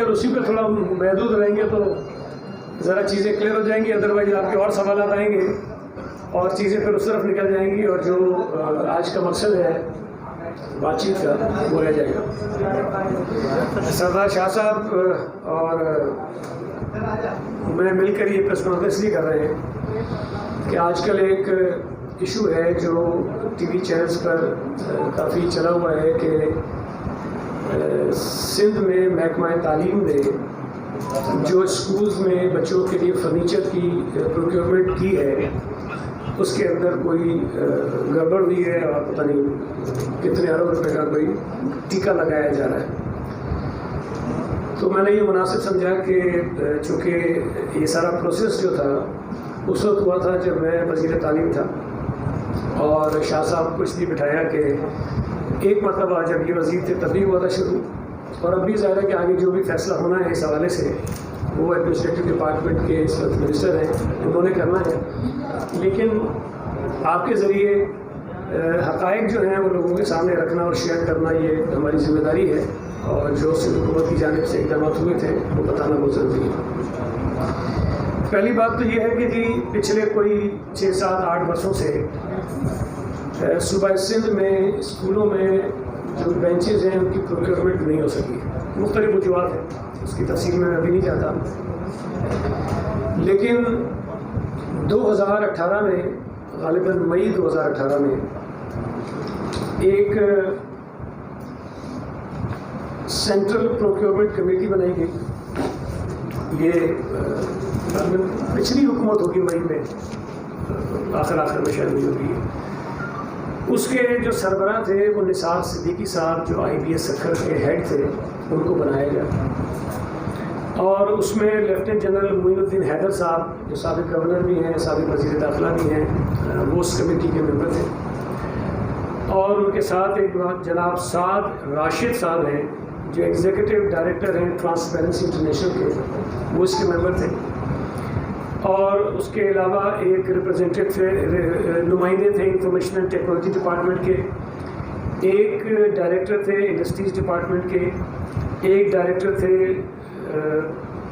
اگر اسی پہ تھوڑا محدود رہیں گے تو ذرا چیزیں کلیئر ہو جائیں گی، ادروائز آپ کے اور سوالات آئیں گے اور چیزیں پھر اس طرف نکل جائیں گی اور جو آج کا مقصد ہے بات چیت کا وہ رہ جائے گا۔ سردار شاہ صاحب اور میں مل کر یہ پریس کانفرنس نہیں کر رہے ہیں کہ آج کل ایک ایشو ہے جو ٹی وی چینلز پر کافی چلا ہوا ہے کہ سندھ میں محکمہ تعلیم نے جو اسکولز میں بچوں کے لیے فرنیچر کی پروکیورمنٹ کی ہے اس کے اندر کوئی گڑبڑ ہوئی ہے اور پتہ نہیں کتنے ارب روپے کا کوئی ٹیکہ لگایا جا رہا ہے۔ تو میں نے یہ مناسب سمجھا کہ چونکہ یہ سارا پروسیس جو تھا اس وقت ہوا تھا جب میں وزیر تعلیم تھا اور شاہ صاحب کو اس لیے بٹھایا کہ ایک مرتبہ جب یہ وزیر تھے تبھی ہوا تھا شروع، اور اب بھی ظاہر ہے کہ آگے جو بھی فیصلہ ہونا ہے اس حوالے سے وہ ایڈمنسٹریٹو ڈپارٹمنٹ کے اس وقت منسٹر ہیں، انہوں نے کرنا ہے، لیکن آپ کے ذریعے حقائق جو ہیں وہ لوگوں کے سامنے رکھنا اور شیئر کرنا یہ ہماری ذمہ داری ہے، اور جو سندھ حکومت کی جانب سے اقدامات ہوئے تھے وہ بتانا بہت ضروری ہے۔ پہلی بات تو یہ ہے کہ جی پچھلے کوئی 6 7 8 برسوں سے صوبہ سندھ میں اسکولوں میں جو بینچز ہیں ان کی پروکیورمنٹ نہیں ہو سکی، مختلف وجوہات ہیں، اس کی تفصیل میں ابھی نہیں جاتا، لیکن 2018 میں غالباً مئی 2018 میں ایک سینٹرل پروکیورمنٹ کمیٹی بنائی گئی، یہ پچھلی حکومت ہوگی مئی میں، آخر میں شاید نہیں ہوگی، اس کے جو سربراہ تھے وہ نثار صدیقی صاحب جو IBS سکھر کے ہیڈ تھے ان کو بنایا گیا، اور اس میں لیفٹیننٹ جنرل معین الدین حیدر صاحب جو سابق گورنر بھی ہیں، سابق وزیر داخلہ بھی ہیں، وہ اس کمیٹی کے ممبر تھے، اور ان کے ساتھ ایک جناب سعد راشد صاحب ہیں جو ایگزیکٹو ڈائریکٹر ہیں ٹرانسپیرنسی انٹرنیشنل کے، وہ اس کے ممبر تھے، اور اس کے علاوہ ایک ریپرزینٹیو تھے، نمائندے تھے انفارمیشن اینڈ ٹیکنالوجی ڈپارٹمنٹ کے، ایک ڈائریکٹر تھے انڈسٹریز ڈپارٹمنٹ کے، ایک ڈائریکٹر تھے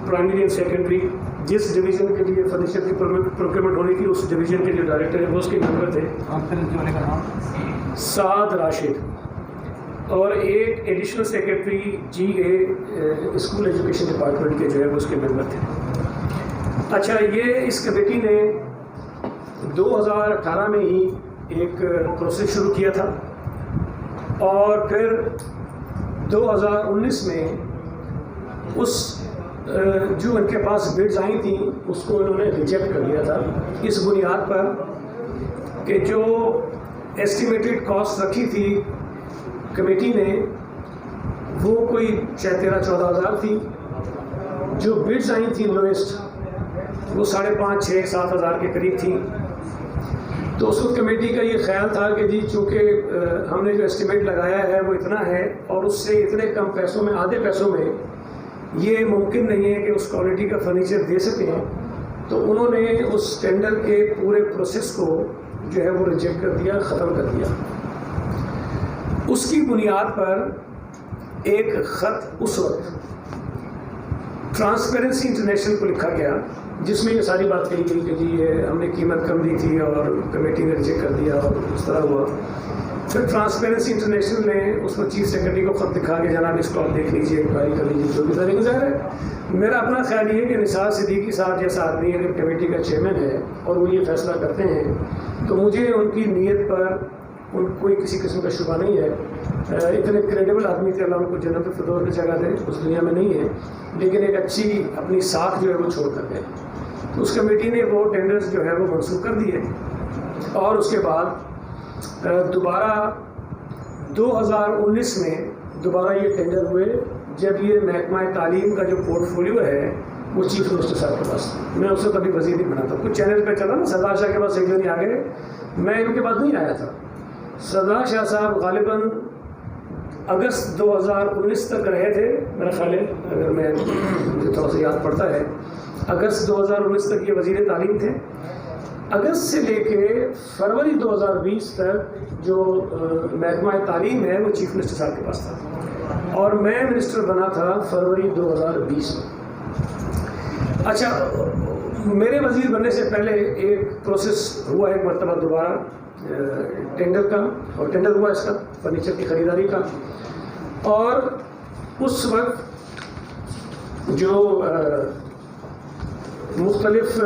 پرائمری اینڈ سیکنڈری، جس ڈویژن کے لیے فرنیچر کی پروکیورمنٹ ہونی تھی اس ڈویژن کے جو ڈائریکٹر ہے وہ اس کے ممبر تھے سعد راشد، اور ایک additional secretary GA school education department کے جو ہے وہ اس کے ممبر تھے۔ اچھا، یہ اس کمیٹی نے 2018 میں ہی ایک پروسیس شروع کیا تھا، اور پھر 2019 میں اس جو ان کے پاس بڈز آئی تھیں اس کو انہوں نے ریجیکٹ کر دیا تھا، اس بنیاد پر کہ جو ایسٹیمیٹڈ کاسٹ رکھی تھی کمیٹی نے وہ کوئی 13-14 ہزار تھی، جو بڈز آئی تھیں لوئسٹ وہ 5.5 6 7 ہزار کے قریب تھیں۔ تو اس وقت کمیٹی کا یہ خیال تھا کہ جی چونکہ ہم نے جو اسٹیمیٹ لگایا ہے وہ اتنا ہے اور اس سے اتنے کم پیسوں میں، آدھے پیسوں میں یہ ممکن نہیں ہے کہ اس کوالٹی کا فرنیچر دے سکیں، تو انہوں نے اس ٹینڈر کے پورے پروسیس کو جو ہے وہ ریجیکٹ کر دیا، ختم کر دیا۔ اس کی بنیاد پر ایک خط اس وقت ٹرانسپیرنسی انٹرنیشنل کو لکھا گیا جس میں یہ ساری بات کہی گئی کہ جی یہ ہم نے قیمت کم دی تھی اور کمیٹی نے ریجیکٹ کر دیا اور اس طرح ہوا۔ پھر ٹرانسپیرنسی انٹرنیشنل نے اس کو چیف سیکرٹری کو خط دکھا کے جناب اس کو آپ دیکھ لیجیے، انکوائری کر لیجیے، جو بھی طریقہ ظاہر ہے۔ میرا اپنا خیال یہ ہے کہ نثار صدیقی صاحب جیسا آدمی اگر کمیٹی کا چیئرمین ہے اور وہ یہ فیصلہ کرتے ہیں تو مجھے ان کی نیت پر ان کوئی کسی قسم کا شبہ نہیں ہے، اتنے کریڈیبل آدمی تھے، اللہ ان کو جنت الفردوس میں جگہ دے، اس دنیا میں نہیں ہے، لیکن ایک اچھی اپنی ساکھ جو ہے وہ چھوڑ کر گئے۔ تو اس کمیٹی نے وہ ٹینڈرز جو ہے وہ منسوخ کر دیے، اور اس کے بعد دوبارہ 2019 میں دوبارہ یہ ٹینڈر ہوئے جب یہ محکمہ تعلیم کا جو پورٹ فولیو ہے وہ چیف منسٹر صاحب کے پاس، میں اس وقت ابھی وزیر نہیں بنا تھا، کچھ چینل پہ چلا نا، سردار شاہ کے پاس ایک دن آ گئے، میں ان کے پاس نہیں آیا تھا۔ سردار شاہ صاحب غالباً اگست 2019 تک رہے تھے میرا خیال ہے، اگر میں مجھے تھوڑا سا یاد پڑتا ہے، اگست 2019 تک یہ وزیر تعلیم تھے۔ اگست سے لے کے فروری 2020 تک جو محکمہ تعلیم ہے وہ چیف منسٹر صاحب کے پاس تھا۔ اور میں منسٹر بنا تھا فروری 2020 میں. اچھا میرے وزیر بننے سے پہلے ایک پروسیس ہوا ایک مرتبہ دوبارہ ٹینڈر کا، اور ٹینڈر ہوا اس کا فرنیچر کی خریداری کا. اور اس وقت جو مختلف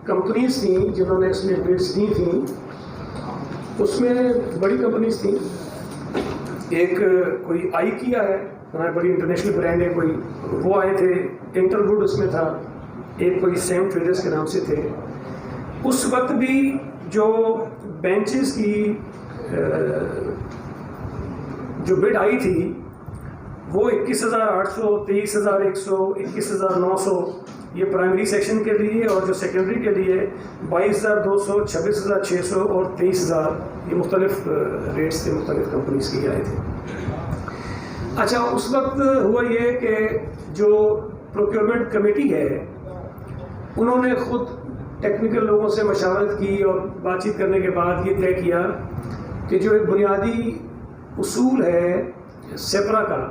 کمپنیز تھیں جنہوں نے اس میں بڈس دی تھیں، اس میں بڑی کمپنیز تھیں. ایک کوئی آئی کیا ہے، ہماری بڑی انٹرنیشنل برانڈ ہے کوئی، وہ آئے تھے. انٹر ووڈ اس میں تھا. ایک کوئی سیم ٹریڈرز کے نام سے تھے. اس وقت بھی جو بینچز کی جو بڈ آئی تھی وہ 21,800، 23,100، 21,900 یہ پرائمری سیکشن کے لیے، اور جو سیکنڈری کے لیے 22,200، 26,600 اور 23,000، یہ مختلف ریٹس تھے مختلف کمپنیز کے آئے تھے. اچھا اس وقت ہوا یہ کہ جو پروکیورمنٹ کمیٹی ہے انہوں نے خود ٹیکنیکل لوگوں سے مشاورت کی اور بات چیت کرنے کے بعد یہ طے کیا کہ جو ایک بنیادی اصول ہے سیپرا کا،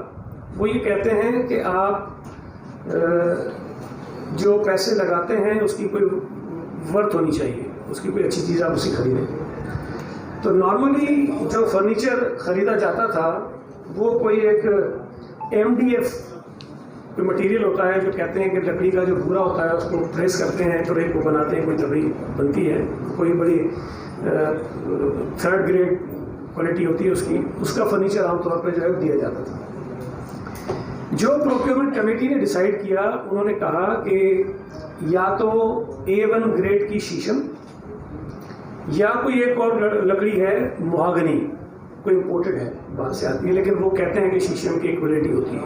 وہ یہ کہتے ہیں کہ آپ جو پیسے لگاتے ہیں اس کی کوئی ورتھ ہونی چاہیے، اس کی کوئی اچھی چیز آپ اسی خریدیں. تو نارملی جو فرنیچر خریدا جاتا تھا وہ کوئی ایک MDF کوئی مٹیریل ہوتا ہے، جو کہتے ہیں کہ لکڑی کا جو بھورا ہوتا ہے اس کو پریس کرتے ہیں، ٹرے کو بناتے ہیں، کوئی تبھی بنتی ہے، کوئی بڑی 3rd گریڈ کوالٹی ہوتی ہے اس کا فرنیچر عام طور پہ جو ہے دیا جاتا تھا. جو پروکیورمنٹ کمیٹی نے ڈیسائیڈ کیا، انہوں نے کہا کہ یا تو A1 گریڈ کی شیشم یا کوئی ایک اور لکڑی ہے مہاگنی، کوئی امپورٹڈ ہے باہر سے آتی ہے، لیکن وہ کہتے ہیں کہ شیشم کی کوالٹی ہوتی ہے،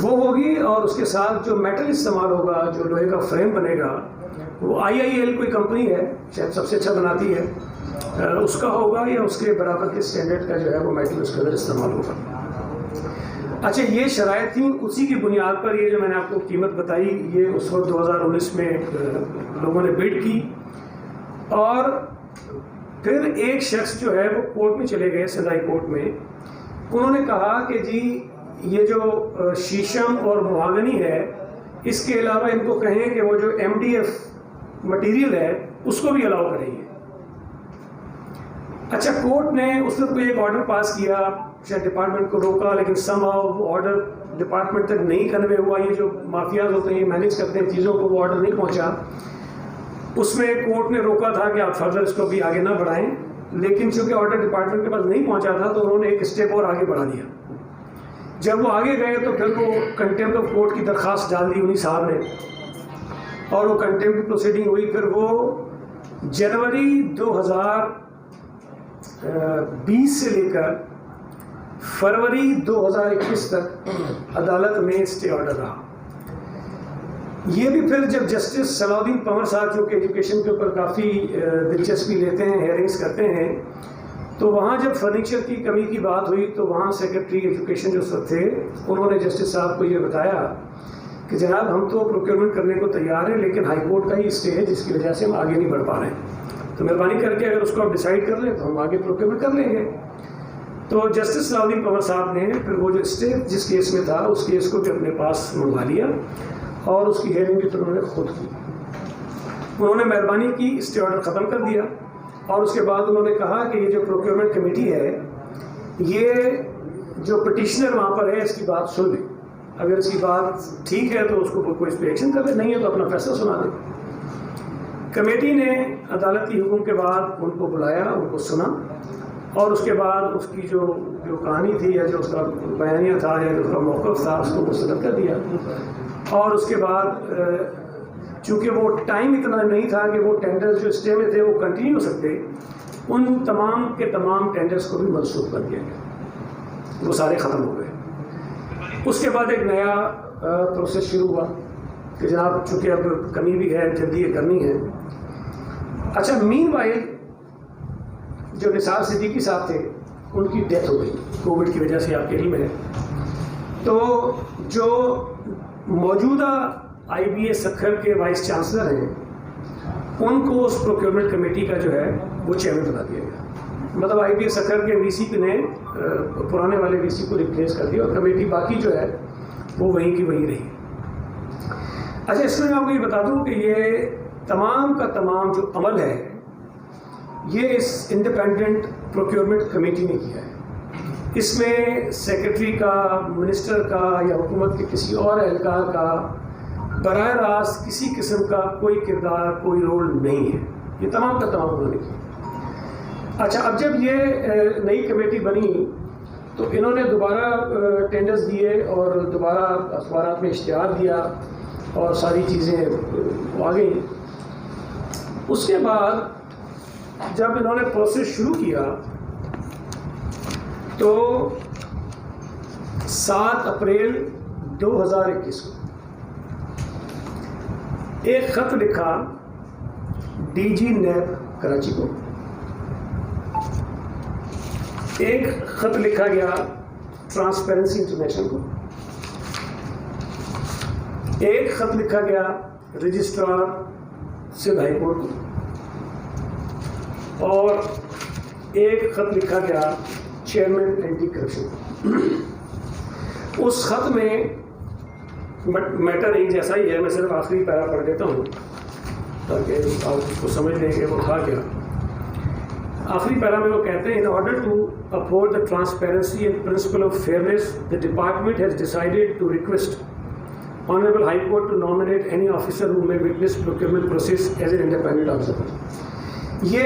وہ ہوگی. اور اس کے ساتھ جو میٹل استعمال ہوگا، جو لوہے کا فریم بنے گا، وہ IIL کوئی کمپنی ہے شاید سب سے اچھا بناتی ہے، اس کا ہوگا یا اس کے برابر کے اسٹینڈرڈ کا جو ہے وہ میٹل اس کے اندر استعمال ہوگا. اچھا یہ شرائط تھیں. اسی کی بنیاد پر یہ جو میں نے آپ کو قیمت بتائی، یہ اس وقت 2019 میں لوگوں نے بڈ کی. اور پھر ایک شخص جو ہے وہ کورٹ میں چلے گئے، سندھ ہائی کورٹ میں. انہوں نے کہا کہ جی یہ جو شیشم اور مہاگنی ہے، اس کے علاوہ ان کو کہیں کہ وہ جو MDF مٹیریل ہے اس کو بھی الاؤ کریں گے. اچھا کورٹ نے اس وقت کوئی ایک آرڈر پاس کیا، شاید ڈپارٹمنٹ کو روکا، لیکن سم ہاؤ وہ آرڈر ڈپارٹمنٹ تک نہیں کنوے ہوا. یہ جو مافیاز ہوتے ہیں، مینیج کرتے ہیں چیزوں کو، وہ آرڈر نہیں پہنچا. اس میں کورٹ نے روکا تھا کہ آپ فردر اس کو بھی آگے نہ بڑھائیں، لیکن چونکہ آرڈر ڈپارٹمنٹ کے پاس نہیں پہنچا تھا تو انہوں نے ایک اسٹیپ اور آگے بڑھا دیا. جب وہ آگے گئے تو پھر وہ کنٹیمپٹ آف کورٹ کی درخواست ڈال دی انہیں صاحب نے، اور وہ کنٹیمپٹ پروسیڈنگ ہوئی. پھر وہ جنوری 2020 سے لے کر فروری 2021 تک عدالت میں اسٹے آرڈر رہا. یہ بھی پھر جب جسٹس صلاح الدین پنور صاحب جو کہ ایجوکیشن کے اوپر کافی دلچسپی لیتے ہیں، ہیئرنگس کرتے ہیں، تو وہاں جب فرنیچر کی کمی کی بات ہوئی تو وہاں سیکرٹری ایجوکیشن جو سب تھے انہوں نے جسٹس صاحب کو یہ بتایا کہ جناب ہم تو پروکیورمنٹ کرنے کو تیار ہیں، لیکن ہائی کورٹ کا ہی اسٹے ہے جس کی وجہ سے ہم آگے نہیں بڑھ پا رہے ہیں، تو مہربانی کر کے اگر اس کو آپ ڈیسائیڈ کر لیں تو ہم آگے پروکیورمنٹ کر لیں گے. تو جسٹس صلاح الدین پنور صاحب نے پھر وہ جو اسٹے جس کیس میں تھا اس کیس کو بھی اپنے پاس منگوا لیا اور اس کی ہیئرنگ بھی انہوں نے خود کی. انہوں نے مہربانی کی، اسٹے آرڈر ختم کر دیا، اور اس کے بعد انہوں نے کہا کہ یہ جو پروکیورمنٹ کمیٹی ہے یہ جو پٹیشنر وہاں پر ہے اس کی بات سن لیں، اگر اس کی بات ٹھیک ہے تو اس کو کوئی اس پہ ایکشن کر لے، نہیں ہے تو اپنا فیصلہ سنا دیں. کمیٹی نے عدالت کی حکم کے بعد ان کو بلایا، ان کو سنا، اور اس کے بعد اس کی جو کہانی تھی یا جو اس کا بیانیہ تھا یا جو اس کا موقف تھا اس کو مسترد کر دیا. اور اس کے بعد چونکہ وہ ٹائم اتنا نہیں تھا کہ وہ ٹینڈرز جو اسٹے میں تھے وہ کنٹینیو ہو سکتے، ان تمام کے تمام ٹینڈرز کو بھی منسوخ کر دیا گیا، وہ سارے ختم ہو گئے. اس کے بعد ایک نیا پروسیس شروع ہوا کہ جناب چونکہ اب کمی بھی ہے، جلدی یہ کرنی ہے. اچھا مین وائل جو نثار صدیقی صاحب تھے ان کی ڈیتھ ہو گئی کووڈ کی وجہ سے، آپ کے علم ہے. تو جو موجودہ IBA سکھر کے وائس چانسلر ہیں ان کو اس پروکیورمنٹ کمیٹی کا جو ہے وہ چیئرمین بنا دیا گیا. مطلب آئی پی ایس سکھر کے وی سی نے پرانے والے وی سی کو ریپلیس کر دیا اور کمیٹی باقی جو ہے وہ وہیں کی وہیں رہی. اچھا اس میں آپ کو یہ بتا دوں کہ یہ تمام کا تمام جو عمل ہے یہ اس انڈیپینڈنٹ پروکیورمنٹ کمیٹی نے کیا ہے. اس میں سیکرٹری کا، منسٹر کا یا حکومت کے کسی اور اہلکار کا براہ راست کسی قسم کا کوئی کردار، کوئی رول نہیں ہے. یہ تمام کا تمام انہوں نے کیا. اچھا اب جب یہ نئی کمیٹی بنی تو انہوں نے دوبارہ ٹینڈرز دیے اور دوبارہ اخبارات میں اشتہار دیا اور ساری چیزیں آ گئیں. اس کے بعد جب انہوں نے پروسیس شروع کیا تو 7 اپریل 2021 کو ایک خط لکھا ڈی جی نیب کراچی کو، ایک خط لکھا گیا ٹرانسپیرنسی انٹرنیشنل کو، ایک خط لکھا گیا رجسٹرار سندھ ہائی کورٹ کو، اور ایک خط لکھا گیا چیئرمین اینٹی کرپشن کو. اس خط میں میٹر ایک جیسا ہی ہے، میں صرف آخری پیرا پڑھ دیتا ہوں تاکہ آپ اس کو سمجھ لیں کہ وہ تھا کیا. آخری پیرا میں وہ کہتے ہیں in order to uphold the transparency and principle of fairness, the department has decided to request Honorable High Court to nominate any officer who may witness procurement process as an independent observer. یہ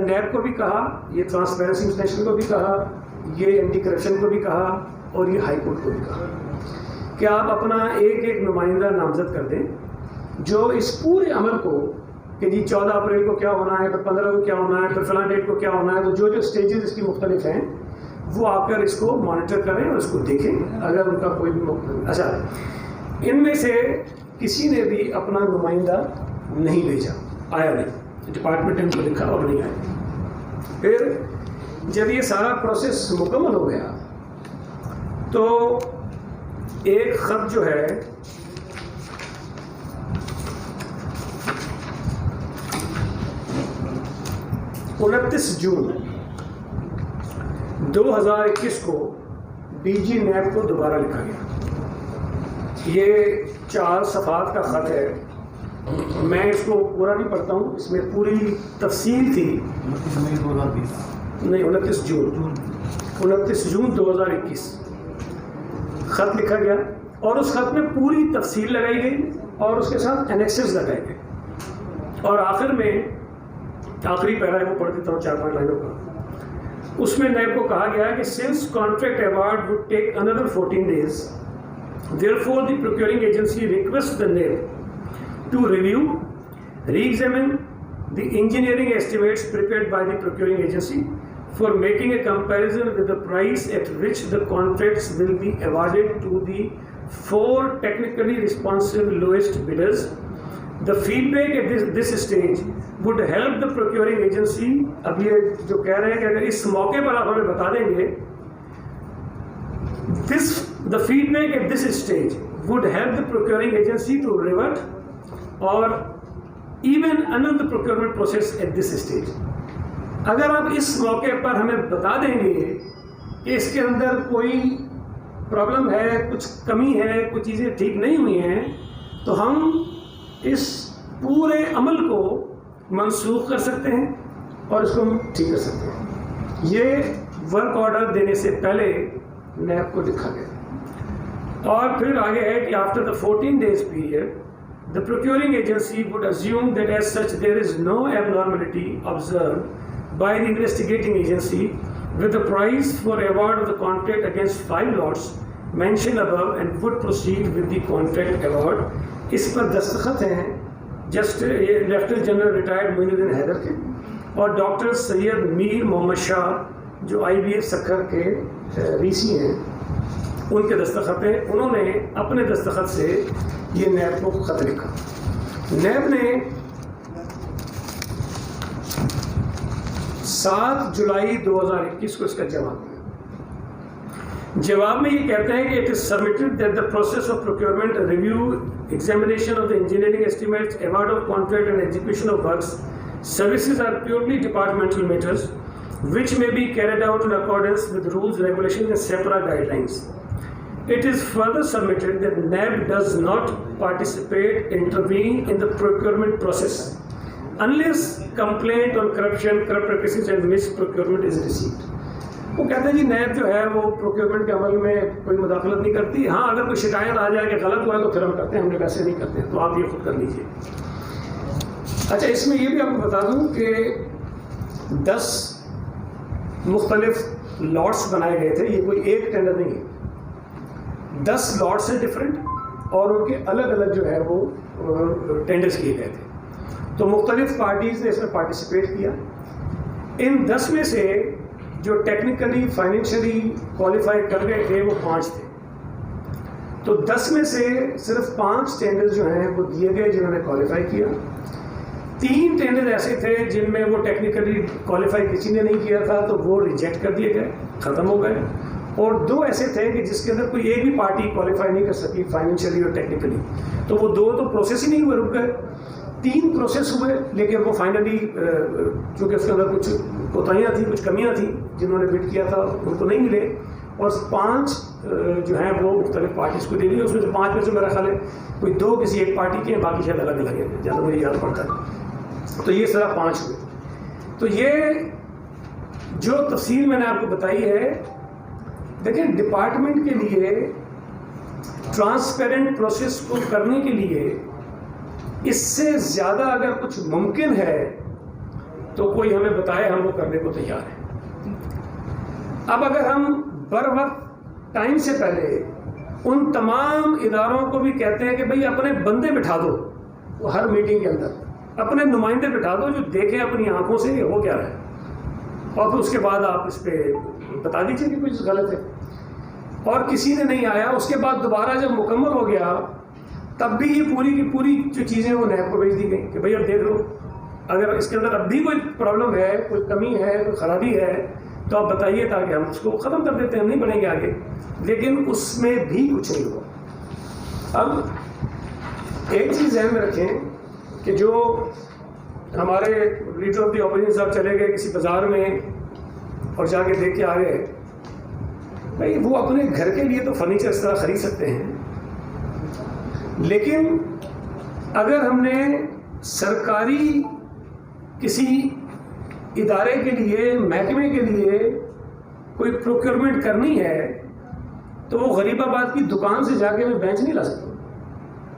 NAB کو بھی کہا، یہ transparency international کو بھی کہا، یہ anti corruption کو بھی کہا اور یہ ہائی کورٹ کو بھی کہا کہ آپ اپنا ایک ایک نمائندہ نامزد کر دیں جو اس پورے عمل کو کہ جی 14 اپریل کو کیا ہونا ہے، پھر 15 کو کیا ہونا ہے، پھر فلاں ڈیٹ کو کیا ہونا ہے، تو جو جو اسٹیجز اس کی مختلف ہیں وہ آ کر اس کو مانیٹر کریں اور اس کو دیکھیں. اگر ان کا کوئی بھی اچھا ان میں سے کسی نے بھی اپنا نمائندہ نہیں بھیجا، آیا نہیں، ڈپارٹمنٹ نے ان کو لکھا اور نہیں آیا. پھر جب یہ سارا پروسیس مکمل ہو گیا تو ایک خط جو ہے انتیس جون 2021 کو ڈی جی نیب کو دوبارہ لکھا گیا. یہ 4 صفحات کا خط ہے، میں اس کو پورا نہیں پڑھتا ہوں، اس میں پوری تفصیل تھی. نہیں 29 جون 2021 خط لکھا گیا اور اس خط میں پوری تفصیل لگائی گئی اور اس کے ساتھ اینیکسز لگائے گئے. اور آخر میں آخری پیرا وہ پڑھ دیتا ہوں 4-5 لائنوں کا. اس میں نیب کو کہا گیا کہ since contract award would take another 14 days, therefore the procuring agency requests the NAB to review, re-examine the engineering estimates prepared by the procuring agency for making a comparison with the price at which the contracts will be awarded to the 4 technically responsive lowest bidders. The feedback at this stage would help the procuring agency. اب یہ جو کہہ رہے ہیں کہ اگر اس موقع پر آپ ہمیں بتا دیں گے the feedback at this stage would help the procuring agency to revert or even another the procurement process at this stage. اگر آپ اس موقع پر ہمیں بتا دیں گے کہ اس کے اندر کوئی پرابلم ہے، کچھ کمی ہے، کچھ چیزیں ٹھیک نہیں ہوئی ہیں، تو ہم اس پورے عمل کو منسوخ کر سکتے ہیں اور اس کو ہم ٹھیک کر سکتے ہیں. یہ ورک آرڈر دینے سے پہلے نیب کو لکھا گیا. اور پھر آگے ہے کہ after the 14 days period the procuring agency would assume that as such there is no abnormality observed by the investigating agency with the price for award of the contract against 5 lots mentioned above and would proceed with the contract award. اس پر دستخط ہیں just lieutenant general retired معین الدین حیدر کے اور doctor سید میر محمد شاہ جو آئی be F Sukkur کے وی سی ہیں، ان کے دستخط ہیں. انہوں نے اپنے دستخط سے یہ نیب کو خط لکھا. نیب نے 7 جولائی 2021 کو اس کا جواب دیا. جواب میں یہ کہتے ہیں کہ it is submitted that the process of procurement, review, examination of the engineering estimates, award of contract and execution of works, services are purely departmental matters which may be carried out in accordance with rules, regulations and SEPRA guidelines. It is further submitted that NAB does not participate, intervene in the procurement process unless complaint on corruption, corrupt practices and misprocurement is received. وہ کہتے ہیں G NAB جو ہے وہ procurement کے عمل میں کوئی مداخلت نہیں کرتی. ہاں اگر کوئی شکایت آ جائے کہ غلط ہوا ہے تو پھر ہم کرتے ہیں, ہم لوگ ایسے نہیں کرتے ہیں, تو آپ یہ خود کر لیجیے. اچھا, اس میں یہ بھی آپ کو بتا دوں کہ 10 مختلف لاٹس بنائے گئے تھے. یہ کوئی ایک ٹینڈر نہیں ہے, 10 لاٹس ہیں ڈفرینٹ اور ان کے الگ الگ جو ہے وہ ٹینڈرز کیے گئے تھے. تو مختلف پارٹیز نے اس میں پارٹیسپیٹ کیا. ان 10 میں سے جو ٹیکنیکلی فائنینشلی کوالیفائی کر گئے تھے وہ 5 تھے. تو 10 میں سے صرف 5 ٹینڈر جو ہیں وہ دیے گئے جنہوں نے کوالیفائی کیا. 3 ٹینڈر ایسے تھے جن میں وہ ٹیکنیکلی کوالیفائی کسی نے نہیں کیا تھا تو وہ ریجیکٹ کر دیے گئے, ختم ہو گئے. اور 2 ایسے تھے کہ جس کے اندر کوئی ایک بھی پارٹی کوالیفائی نہیں کر سکی فائنینشلی اور ٹیکنیکلی, تو وہ 2 تو پروسیس ہی نہیں ہوئے, رک گئے. 3 پروسیس ہوئے لیکن وہ فائنلی چونکہ اس کے اندر کچھ کوتاہیاں تھیں, کچھ کمیاں تھیں, جنہوں نے بڈ کیا تھا ان کو نہیں ملے. اور 5 جو ہیں وہ مختلف پارٹیز کو دے دیے. اس میں سے 5 میں سے میرا خیال ہے کوئی 2 کسی ایک پارٹی کے ہیں, باقی شاید الگ الگ ہیں جہاں مجھے یاد پڑتا ہے. تو یہ سارا 5 ہوئے. تو یہ جو تفصیل میں نے آپ کو بتائی ہے, دیکھیں ڈپارٹمنٹ کے لیے ٹرانسپیرنٹ پروسیس کو کرنے کے لیے اس سے زیادہ اگر کچھ ممکن ہے تو کوئی ہمیں بتائے, ہم وہ کرنے کو تیار ہیں. اب اگر ہم بر وقت ٹائم سے پہلے ان تمام اداروں کو بھی کہتے ہیں کہ بھئی اپنے بندے بٹھا دو, وہ ہر میٹنگ کے اندر اپنے نمائندے بٹھا دو جو دیکھیں اپنی آنکھوں سے وہ کیا ہے, اور پھر اس کے بعد آپ اس پہ بتا دیجیے کہ کچھ غلط ہے. اور کسی نے نہیں آیا, اس کے بعد دوبارہ جب مکمل ہو گیا تب بھی یہ پوری کی پوری جو چیزیں وہ نیب کو بھیج دی گئی کہ بھئی اب دیکھ لو, اگر اس کے اندر اب بھی کوئی پرابلم ہے, کوئی کمی ہے, کوئی خرابی ہے تو آپ بتائیے تاکہ ہم اس کو ختم کر دیتے ہیں, ہم نہیں بڑھیں گے آگے. لیکن اس میں بھی کچھ نہیں ہوا. اب ایک چیز ذہن میں رکھیں کہ جو ہمارے لیڈر آف دی اپوزیشن صاحب چلے گئے کسی بازار میں اور جا کے دیکھ کے آ گئے, بھائی وہ اپنے گھر کے لیے تو فرنیچر اس طرح خرید سکتے ہیں, لیکن اگر ہم نے سرکاری کسی ادارے کے لیے, محکمے کے لیے کوئی پروکیورمنٹ کرنی ہے تو وہ غریب آباد کی دکان سے جا کے میں بینچ نہیں لا سکتا.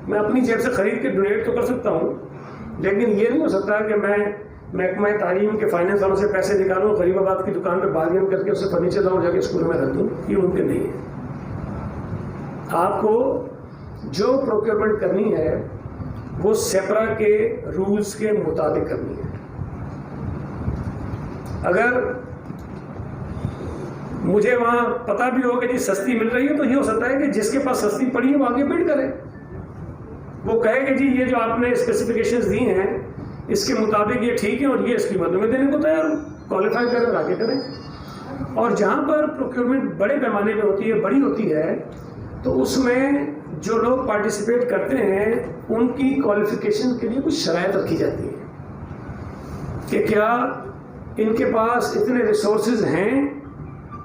میں اپنی جیب سے خرید کے ڈونیٹ تو کر سکتا ہوں, لیکن یہ نہیں ہو سکتا کہ میں محکمہ تعلیم کے فائنینس والوں سے پیسے نکالوں, غریب آباد کی دکان پہ بارگین کر کے اسے فرنیچر لاؤں, جا کے اسکول میں رکھ دوں. یہ ممکن نہیں ہے. آپ کو جو پروکیورمنٹ کرنی ہے وہ سیپرا کے رولز کے مطابق کرنی ہے. اگر مجھے وہاں پتہ بھی ہو کہ جی سستی مل رہی ہے تو یہ ہو سکتا ہے کہ جس کے پاس سستی پڑی ہے وہ آگے بڈ کرے, وہ کہے کہ جی یہ جو آپ نے اسپیسیفکیشنز دی ہیں اس کے مطابق یہ ٹھیک ہے اور یہ اس قیمت میں دینے کو تیار ہوں, کوالیفائی کریں اور آگے کریں. اور جہاں پر پروکیورمنٹ بڑے پیمانے پہ ہوتی ہے, بڑی ہوتی ہے, تو اس میں جو لوگ پارٹیسپیٹ کرتے ہیں ان کی کوالیفیکیشن کے لیے کچھ شرائط رکھی جاتی ہے کہ کیا ان کے پاس اتنے ریسورسز ہیں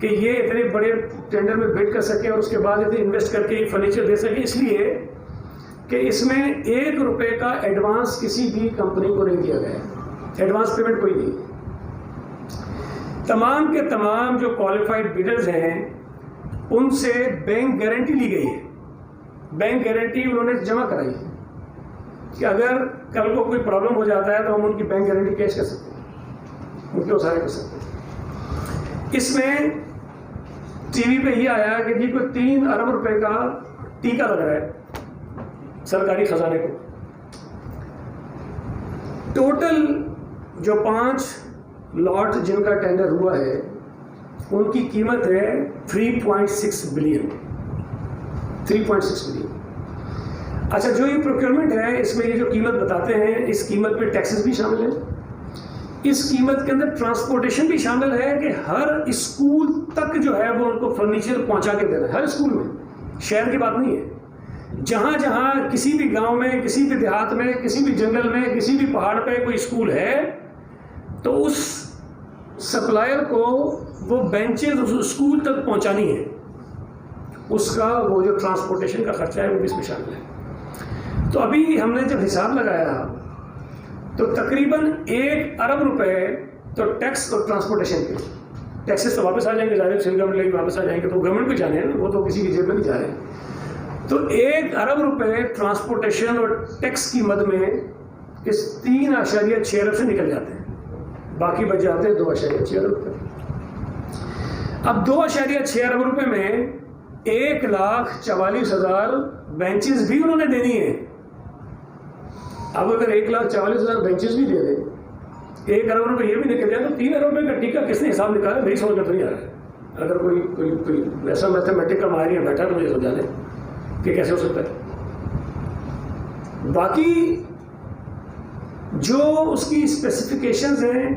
کہ یہ اتنے بڑے ٹینڈر میں بڈ کر سکیں اور اس کے بعد اتنے انویسٹ کر کے یہ فرنیچر دے سکیں. اس لیے کہ اس میں 1 روپے کا ایڈوانس کسی بھی کمپنی کو نہیں دیا گیا ہے, ایڈوانس پیمنٹ کوئی نہیں. تمام کے تمام جو کوالیفائڈ بڈرز ہیں ان سے بینک گارنٹی لی گئی ہے. بینک گارنٹی انہوں نے جمع کرائی ہے کہ اگر کل کو کوئی پرابلم ہو جاتا ہے تو ہم ان کی بینک گارنٹی کیش کر سکتے ہیں, ان کے اسارے کر سکتے ہیں. اس میں ٹی وی پہ یہ آیا کہ جی کوئی 3 ارب روپے کا ٹیکہ لگ رہا ہے سرکاری خزانے کو. ٹوٹل جو 5 لاٹ جن کا ٹینڈر ہوا ہے ان کی قیمت ہے 3.6 بلین. 3.6 بلین. اچھا, جو یہ پروکیورمنٹ ہے اس میں یہ جو قیمت بتاتے ہیں اس قیمت میں ٹیکسز بھی شامل ہیں, اس قیمت کے اندر ٹرانسپورٹیشن بھی شامل ہے کہ ہر اسکول تک جو ہے وہ ان کو فرنیچر پہنچا کے دینا ہے, ہر اسکول میں, شہر کی بات نہیں ہے. جہاں جہاں کسی بھی گاؤں میں, کسی بھی دیہات میں, کسی بھی جنگل میں, کسی بھی پہاڑ پہ کوئی اسکول ہے تو اس سپلائر کو وہ بینچز اس اسکول تک پہنچانی ہے، اس کا وہ جو ٹرانسپورٹیشن کا خرچہ ہے وہ بھی اس میں شامل ہے۔ تو ابھی ہم نے جب حساب لگایا تو تقریباً 1 ارب روپے تو ٹیکس اور ٹرانسپورٹیشن کے، ٹیکسز تو واپس آ جائیں گے، ظاہر سینٹرل گورنمنٹ لے کے واپس آ جائیں گے، تو گورنمنٹ پہ جانے ہیں، وہ تو کسی کی جیب میں نہیں جا رہے۔ تو 1 ارب روپے ٹرانسپورٹیشن اور ٹیکس کی مد میں اس 3.6 ارب سے نکل جاتے ہیں، باقی بچ جاتے ہیں 2.6 ارب روپے۔ اب 2.6 ارب روپے میں 1,44,000 بینچز بھی انہوں نے دینی ہے۔ اب اگر 1,44,000 بینچز بھی دے دیں، 1 ارب روپے یہ بھی نکل جائے، تو 3 ارب روپے کا ٹیکہ کس نے حساب نکالا؟ میری سمجھ میں تو نہیں آ رہا ہے۔ اگر کوئی ایسا میتھمیٹک کا ماہر یہاں بیٹھا تو مجھے سمجھا دیں کہ کیسے ہو سکتا ہے۔ باقی جو اس کی اسپیسیفکیشنز ہیں،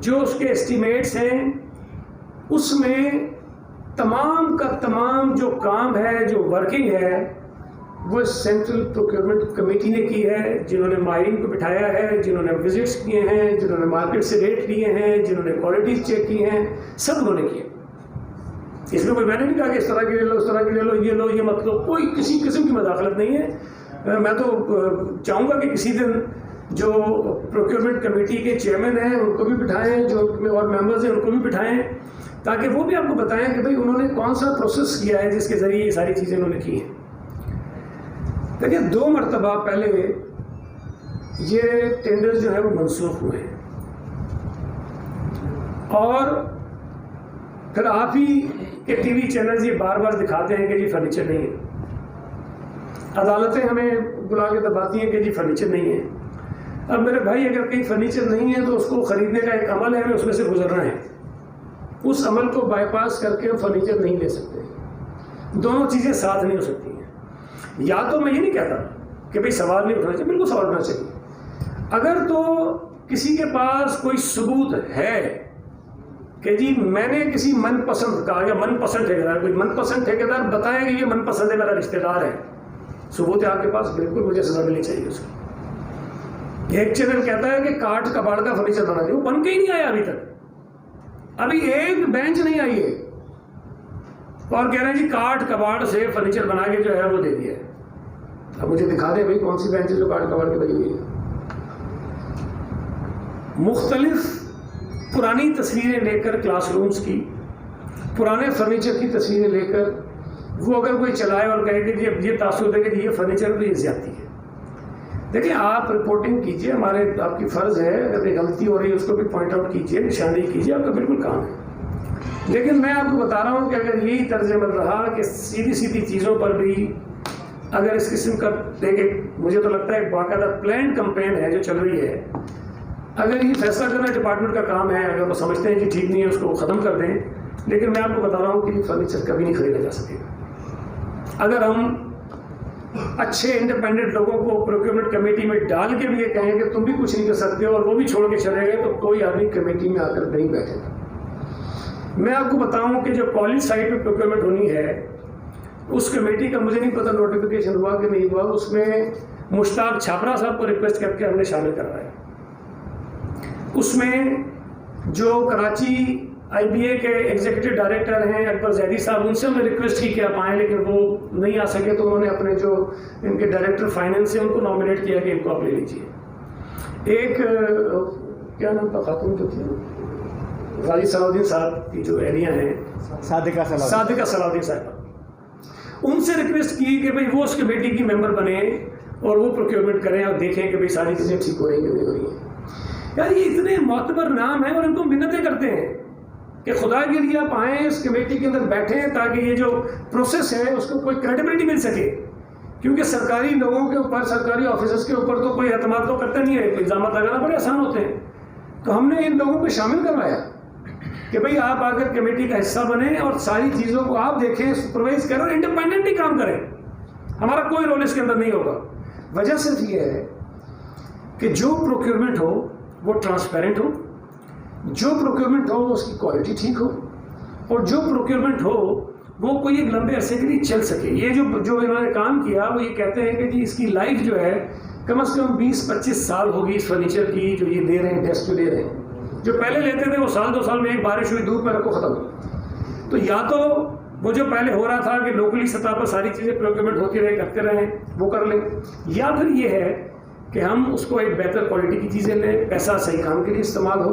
جو اس کے اسٹیمیٹس ہیں، اس میں تمام کا تمام جو کام ہے، جو ورکنگ ہے، وہ سینٹرل پروکیورمنٹ کمیٹی نے کی ہے، جنہوں نے ماہرین کو بٹھایا ہے، جنہوں نے وزٹس کیے ہیں، جنہوں نے مارکیٹ سے ریٹ لیے ہیں، جنہوں نے کوالٹیز چیک کی ہیں، سب انہوں نے کیے۔ اس میں کوئی میں نے نہیں کہا کہ اس طرح کی لے لو، اس طرح کی لے لو، یہ لو، یہ مت لو، کوئی کسی قسم کی مداخلت نہیں ہے۔ میں تو چاہوں گا کہ کسی دن جو پروکیورمنٹ کمیٹی کے چیئرمین ہیں ان کو بھی بٹھائیں، جو اور ممبرز ہیں ان کو بھی بٹھائیں، تاکہ وہ بھی آپ کو بتائیں کہ بھئی انہوں نے کون سا پروسیس کیا ہے جس کے ذریعے یہ ساری چیزیں انہوں نے کی ہیں۔ دیکھیں 2 مرتبہ پہلے یہ ٹینڈر جو ہے وہ منسوخ ہوئے ہیں، اور پھر آپ ہی کے ٹی وی چینلز یہ بار بار دکھاتے ہیں کہ جی فرنیچر نہیں ہے، عدالتیں ہمیں بلا کے دباتی ہیں کہ جی فرنیچر نہیں ہے۔ اب میرے بھائی اگر کہیں فرنیچر نہیں ہے تو اس کو خریدنے کا ایک عمل ہے، ہمیں اس میں سے گزرنا ہے، اس عمل کو بائی پاس کر کے ہم فرنیچر نہیں لے سکتے۔ دونوں چیزیں ساتھ نہیں ہو سکتی ہیں۔ یا تو میں یہ نہیں کہتا کہ بھئی سوال نہیں اٹھنا چاہیے، بالکل سوال اٹھنا چاہیے، اگر تو کسی کے پاس کوئی ثبوت ہے کہ جی میں نے کسی من پسند کا یا من پسند ٹھیکیدار، کوئی من پسند ٹھیکیدار بتائے کہ یہ من پسند ہے، میرا رشتہ دار ہے، ثبوت ہے آپ کے پاس، بالکل مجھے سزا ملنی چاہیے اس کی۔ ایک چینل کہتا ہے کہ کاٹ کباڑ کا فرنیچر بنا دیا، وہ بن کے ہی نہیں آیا ابھی تک، ابھی ایک بینچ نہیں آئی ہے، اور کہہ رہے ہیں جی کاٹ کباڑ سے فرنیچر بنا کے جو ہے وہ دے دیا ہے۔ اب مجھے دکھا دیں بھائی کون سی بینچ ہے جو کاٹ کباڑ کے بنی ہوئی ہے۔ مختلف پرانی تصویریں لے کر کلاس رومز کی، پرانے فرنیچر کی تصویریں لے کر وہ اگر کوئی چلائے اور کہے کہ جی اب یہ تاثر دے کہ جی یہ فرنیچر تو یہ زیادتی ہے۔ دیکھیں آپ رپورٹنگ کیجئے، آپ کی فرض ہے، اگر کوئی غلطی ہو رہی ہے اس کو بھی پوائنٹ آؤٹ کیجئے، نشاندہی کیجئے، آپ کا بالکل کام ہے۔ لیکن میں آپ کو بتا رہا ہوں کہ اگر یہی طرز عمل رہا کہ سیدھی سیدھی چیزوں پر بھی اگر اس قسم کا دیکھیں، مجھے تو لگتا ہے باقاعدہ پلانڈ کمپین ہے جو چل رہی ہے، اگر یہ فیصلہ کرنا ڈپارٹمنٹ کا کام ہے، اگر وہ سمجھتے ہیں کہ ٹھیک نہیں ہے اس کو ختم کر دیں، لیکن میں آپ کو بتا رہا ہوں کہ یہ فرنیچر کبھی نہیں خریدا جا سکے گا۔ اگر ہم اچھے انڈیپینڈنٹ لوگوں کو پروکیورمنٹ کمیٹی میں ڈال کے بھی یہ کہیں کہ تم بھی کچھ نہیں کر سکتے اور وہ بھی چھوڑ کے چلے گئے، تو کوئی آدمی کمیٹی میں آ کر نہیں بیٹھے گا۔ میں آپ کو بتاؤں کہ جو کالج سائٹ پہ پروکیورمنٹ ہونی ہے، اس کمیٹی کا مجھے نہیں پتہ نوٹیفیکیشن ہوا کہ نہیں ہوا، اس میں مشتاق چھاپرا صاحب کو ریکویسٹ کر کے ہم نے شامل کروایا۔ اس میں جو کراچی آئی بی اے کے ایگزیکٹو ڈائریکٹر ہیں اکبر زیدی صاحب، ان سے ہم نے ریکویسٹ کی کہ آپ آئیں، لیکن وہ نہیں آ سکے، تو انہوں نے اپنے جو ان کے ڈائریکٹر فائنینس ہیں ان کو نامنیٹ کیا کہ ان کو آپ لے لیجیے۔ ایک کیا نام تھا خاتون جو تھی، غازی صلاح الدین صاحب کی جو اہلیہ ہیں، صادقہ صلاح الدین صاحب، ان سے ریکویسٹ کی کہ بھئی وہ اس کمیٹی کی ممبر بنیں اور وہ پروکیورمنٹ کریں اور دیکھیں کہ بھئی ساری چیزیں ٹھیک ہو رہی ہیں کہ نہیں ہو رہی ہیں۔ یار یہ اتنے معتبر نام ہیں اور ان کو منتیں کرتے ہیں کہ خدا کے لیے آپ آئیں، اس کمیٹی کے اندر بیٹھیں، تاکہ یہ جو پروسیس ہے اس کو کوئی کریڈیبلٹی مل سکے، کیونکہ سرکاری لوگوں کے اوپر، سرکاری آفیسرز کے اوپر تو کوئی اعتماد تو کرتا نہیں ہے، الزامات لگانا بڑے آسان ہوتے ہیں۔ تو ہم نے ان لوگوں کو شامل کروایا کہ بھئی آپ آ کر کمیٹی کا حصہ بنیں اور ساری چیزوں کو آپ دیکھیں، سپروائز کریں اور انڈیپینڈنٹلی کام کریں، ہمارا کوئی رول اس کے اندر نہیں ہوگا۔ وجہ صرف یہ ہے کہ جو پروکیورمنٹ ہو وہ ٹرانسپیرنٹ ہو، جو پروکیورمنٹ ہو اس کی کوالٹی ٹھیک ہو، اور جو پروکیورمنٹ ہو وہ کوئی ایک لمبے عرصے کے لیے چل سکے۔ یہ جو انہوں نے کام کیا، وہ یہ کہتے ہیں کہ جی اس کی لائف جو ہے کم از کم 20-25 سال ہوگی اس فرنیچر کی جو یہ دے رہے ہیں، ڈیسک جو دے رہے ہیں، جو پہلے لیتے تھے وہ سال 2 سال میں ایک بارش ہوئی دھوپ میں رکھو ختم. تو یا تو وہ جو پہلے ہو رہا تھا کہ لوکلی سطح پر ساری چیزیں پروکیورمنٹ ہوتی رہے کرتے رہیں وہ کر لیں, یا پھر یہ ہے کہ ہم اس کو ایک بہتر کوالٹی کی چیزیں لیں, پیسہ صحیح کام کے لیے استعمال ہو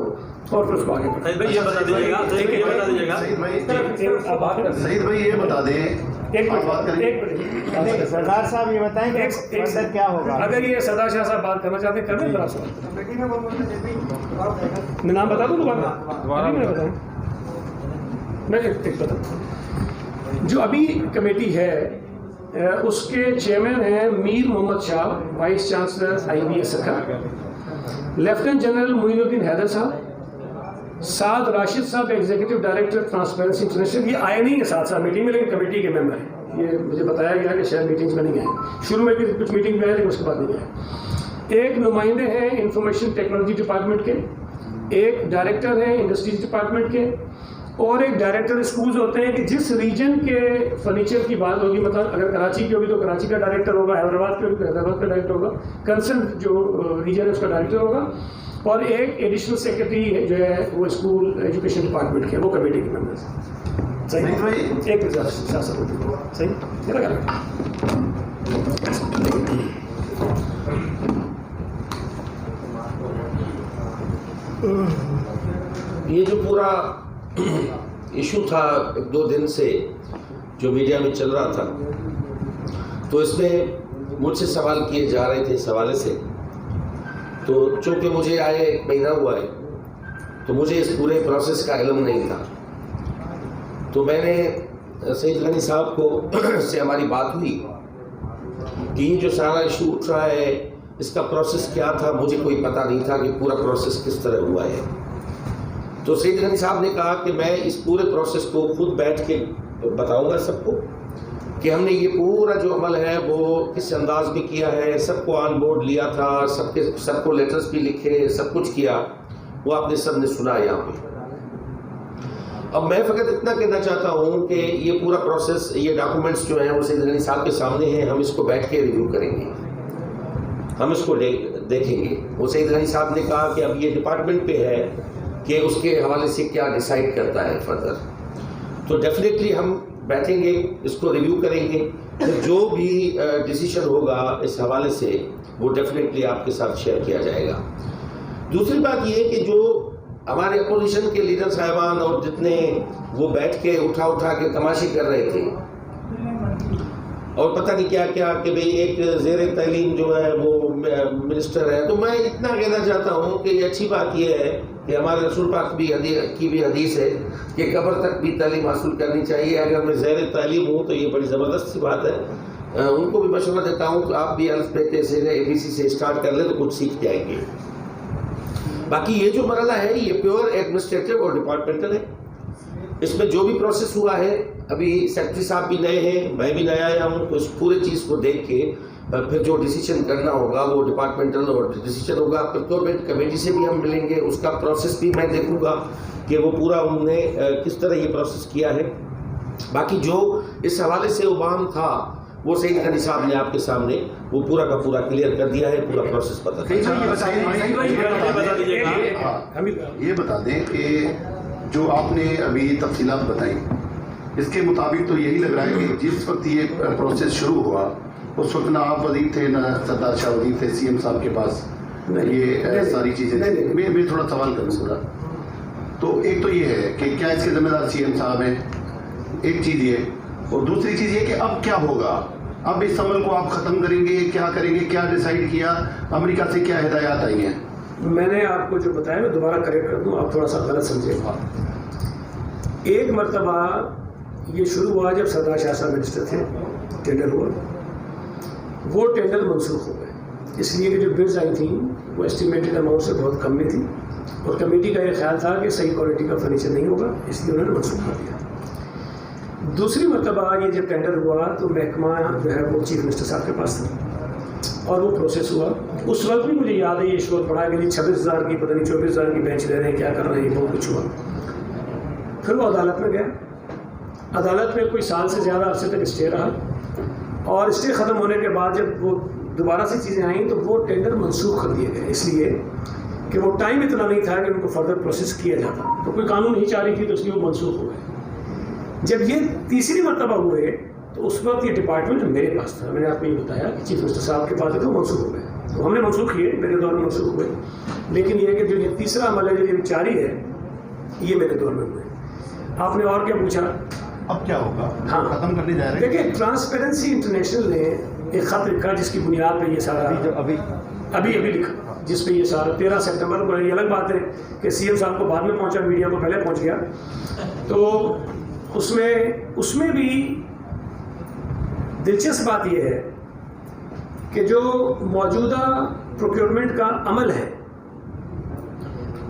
اور پھر اس کو آگے بڑھیں. یہ بتا دیجیے گا سعید بھائی یہ بتا دیں سردار صاحب یہ بتائیں کہ کیا ہوگا اگر یہ سدا شاہ صاحب بات کرنا چاہتے ہیں کریں ذرا سوال. میں نام بتا دوں دوبارہ میں بتاؤں, میں ایک بتاؤں. جو ابھی کمیٹی ہے اس کے چیئرمین ہیں میر Muhammad Shah, vice chancellor IBA سکھا, لیفٹیننٹ جنرل معین الدین حیدر صاحب, سعد راشد صاحب ایگزیکٹو ڈائریکٹر ٹرانسپیرنسی انٹرنیشنل. یہ آئے نہیں ہیں ساتھ میٹنگ میں لیکن کمیٹی کے ممبر ہیں. یہ مجھے بتایا گیا کہ شاید میٹنگز میں نہیں آئے, شروع میں بھی کچھ میٹنگ میں آئے لیکن اس کے بعد نہیں آئے. ایک نمائندے ہیں انفارمیشن ٹیکنالوجی ڈپارٹمنٹ کے, ایک ڈائریکٹر ہیں انڈسٹریز ڈپارٹمنٹ کے, اور ایک ڈائریکٹر اسکولز ہوتے ہیں کہ جس ریجن کے فرنیچر کی بات ہوگی, مطلب اگر کراچی کی ہوگی تو کراچی کا ڈائریکٹر ہوگا, حیدرآباد کی ہوگی تو حیدرآباد کا ڈائریکٹر ہوگا, کنسرن جو ریجن ہے اس کا ڈائریکٹر ہوگا, اور ایک ایڈیشنل سیکرٹری جو ہے وہ اسکول ایجوکیشن ڈپارٹمنٹ کے, وہ کمیٹی کے ممبرس ہیں. صحیح, ایک سیاست ہوتی ہے. صحیح. یہ جو پورا ایشو تھا 1-2 دن سے جو میڈیا میں چل رہا تھا, تو اس میں مجھ سے سوال کیے جا رہے تھے اس حوالے سے. تو چونکہ مجھے آئے 1 مہینہ ہوا ہے تو مجھے اس پورے پروسیس کا علم نہیں تھا. تو میں نے سعید غنی صاحب کو سے ہماری بات ہوئی کہ یہ جو سارا ایشو اٹھ رہا ہے اس کا پروسیس کیا تھا. مجھے کوئی پتہ نہیں تھا کہ پورا پروسیس کس طرح ہوا ہے. تو سعید غنی صاحب نے کہا کہ میں اس پورے پروسیس کو خود بیٹھ کے بتاؤں گا سب کو کہ ہم نے یہ پورا جو عمل ہے وہ کس انداز میں کیا ہے. سب کو آن بورڈ لیا تھا, سب کو لیٹرز بھی لکھے, سب کچھ کیا, وہ آپ نے سب نے سنا یہاں پہ. اب میں فقط اتنا کہنا چاہتا ہوں کہ یہ پورا پروسیس, یہ ڈاکومنٹس جو ہیں وہ سعید غنی صاحب کے سامنے ہیں, ہم اس کو بیٹھ کے ریویو کریں گے, ہم اس کو دیکھیں گے. وہ سعید غنی صاحب نے کہا کہ اب یہ ڈپارٹمنٹ پہ ہے کہ اس کے حوالے سے کیا ڈیسائیڈ کرتا ہے فردر. تو ڈیفینیٹلی ہم بیٹھیں گے, اس کو ریویو کریں گے, پھر جو بھی ڈیسیشن ہوگا اس حوالے سے وہ ڈیفینیٹلی آپ کے ساتھ شیئر کیا جائے گا. دوسری بات یہ کہ جو ہمارے اپوزیشن کے لیڈر صاحبان اور جتنے وہ بیٹھ کے اٹھا کے تماشے کر رہے تھے اور پتہ نہیں کیا کیا کہ بھئی ایک زیر تعلیم جو ہے وہ منسٹر ہے, تو میں اتنا کہنا چاہتا ہوں کہ یہ اچھی بات یہ ہے کہ ہمارے رسول پاک کی بھی حدیث ہے کہ قبر تک بھی تعلیم حاصل کرنی چاہیے. اگر میں زیر تعلیم ہوں تو یہ بڑی زبردست سی بات ہے. ان کو بھی مشورہ دیتا ہوں کہ آپ بھی الف ب سے ABC سے اسٹارٹ کر لیں تو کچھ سیکھ جائیں گے. باقی یہ جو مرحلہ ہے یہ پیور ایڈمنسٹریٹو اور ڈپارٹمنٹل ہے. اس میں جو بھی پروسیس ہوا ہے, ابھی سیکرٹری صاحب بھی نئے ہیں, میں بھی نیا آیا ہوں, تو اس پورے چیز کو دیکھ کے پھر جو ڈیسیشن کرنا ہوگا وہ ڈپارٹمنٹل اور ڈیسیشن ہوگا. پروکیورمنٹ کمیٹی سے بھی ہم ملیں گے, اس کا پروسیس بھی میں دیکھوں گا کہ وہ پورا انہوں نے کس طرح یہ پروسیس کیا ہے. باقی جو اس حوالے سے عوام تھا وہ سعید غنی صاحب نے آپ کے سامنے وہ پورا کا پورا کلیئر کر دیا ہے, پورا پروسیس بتا دیا. یہ بتا دیں کہ جو آپ نے ابھی تفصیلات بتائی اس کے مطابق تو یہی لگ رہا ہے کہ جس وقت یہ پروسیس شروع ہوا اس وقت نہ آپ وزیر تھے نہ سردار شاہ وزیر تھے CM صاحب کے پاس یہ ساری چیزیں. میں تھوڑا سوال کروں گا. تو ایک تو یہ ہے کہ کیا اس کے ذمہ دار CM صاحب ہیں, ایک چیز یہ, اور دوسری چیز یہ کہ اب کیا ہوگا, اب اس عمل کو آپ ختم کریں گے, کیا کریں گے, کیا ڈیسائیڈ کیا, امریکہ سے کیا ہدایات آئی ہیں؟ میں نے آپ کو جو بتایا میں دوبارہ کریکٹ کر دوں, آپ تھوڑا سا غلط سمجھے. ایک مرتبہ یہ شروع ہوا جب سردار شاہ صاحب منسٹر تھے, ٹینڈر ہوا, وہ ٹینڈر منسوخ ہو گئے اس لیے کہ جو بلز آئی تھیں وہ اسٹیمیٹڈ اماؤنٹ سے بہت کم میں تھی, اور کمیٹی کا یہ خیال تھا کہ صحیح کوالٹی کا فرنیچر نہیں ہوگا, اس لیے انہوں نے منسوخ کر دیا. دوسری مرتبہ یہ جب ٹینڈر ہوا تو محکمہ جو ہے وہ چیف منسٹر صاحب کے پاس تھا اور وہ پروسیس ہوا. اس وقت بھی مجھے یاد ہے یہ شور پڑا کہ 26,000 کی پتہ نہیں 24,000 کی بینچ لے رہے ہیں, کیا کر رہے ہیں, بہت کچھ ہوا. پھر وہ عدالت میں گیا, عدالت میں کوئی سال سے زیادہ عرصے تک اسٹے رہا, اور اسٹے ختم ہونے کے بعد جب وہ دوبارہ سے چیزیں آئیں تو وہ ٹینڈر منسوخ کر دیے گئے, اس لیے کہ وہ ٹائم اتنا نہیں تھا کہ ان کو فردر پروسیس کیا جاتا، تو کوئی قانون نہیں چاہ رہی تھی تو اس لیے وہ منسوخ ہو گئے۔ جب یہ تیسری مرتبہ ہوئے تو اس وقت یہ ڈپارٹمنٹ میرے پاس تھا، میں نے آپ کو یہ بتایا کہ چیف منسٹر صاحب کے پاس تھے، وہ منسوخ ہو گئے، تو ہم نے منسوخ کیے، میرے دور میں منسوخ ہوئے، لیکن یہ کہ جو یہ تیسرا عمل ہے جو یہ جاری ہے یہ میرے دور میں ہوئے۔ آپ نے اور کیا پوچھا؟ اب کیا ہوگا؟ ہاں ختم کرنے جا رہے ہیں؟ دیکھیں، ٹرانسپیرنسی انٹرنیشنل نے ایک خط لکھا جس کی بنیاد پہ یہ سارا ابھی لکھا، جس پہ یہ سارا 13 سپٹمبر کو، یہ الگ بات ہے کہ سی ایم صاحب کو بعد میں پہنچا، میڈیا کو پہلے پہنچ گیا، تو اس میں بھی دلچسپ بات یہ ہے کہ جو موجودہ پروکیورمنٹ کا عمل ہے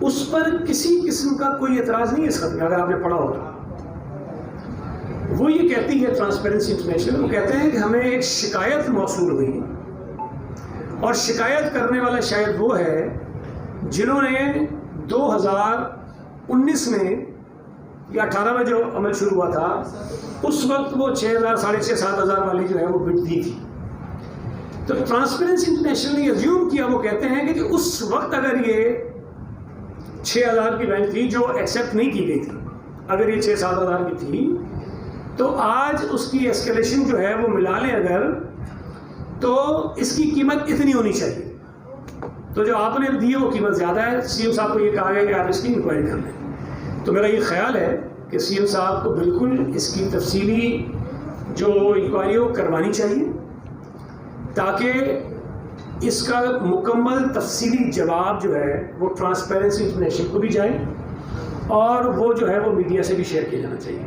اس پر کسی قسم کا کوئی اعتراض نہیں ہے اس خط میں، اگر آپ نے پڑھا ہوگا۔ وہ یہ کہتی ہے ٹرانسپیرنسی انٹرنیشنل، وہ کہتے ہیں کہ ہمیں ایک شکایت موصول ہوئی اور شکایت کرنے والا شاید وہ ہے جنہوں نے 2019 میں یا 18 میں جو عمل شروع ہوا تھا اس وقت وہ 6,000 6,500 7,000 والی جو ہے وہ بٹ دی تھی۔ تو ٹرانسپیرنسی انٹرنیشنل نے ایزیوم کیا، وہ کہتے ہیں کہ اس وقت اگر یہ 6,000 کی رینج تھی جو ایکسیپٹ نہیں کی گئی تھی، اگر یہ 6-7 ہزار کی تھی تو آج اس کی ایسکیلیشن جو ہے وہ ملا لیں اگر، تو اس کی قیمت اتنی ہونی چاہیے۔ تو جو آپ نے دی ہے وہ قیمت زیادہ ہے۔ سی ایم صاحب کو یہ کہا گیا کہ آپ اس کی انکوائری کر لیں، تو میرا یہ خیال ہے کہ سی ایم صاحب کو بالکل اس کی تفصیلی جو انکوائری ہو کروانی چاہیے تاکہ اس کا مکمل تفصیلی جواب جو ہے وہ ٹرانسپیرنسی انٹرنیشنل کو بھی جائے اور وہ جو ہے وہ میڈیا سے بھی شیئر کیا جانا چاہیے۔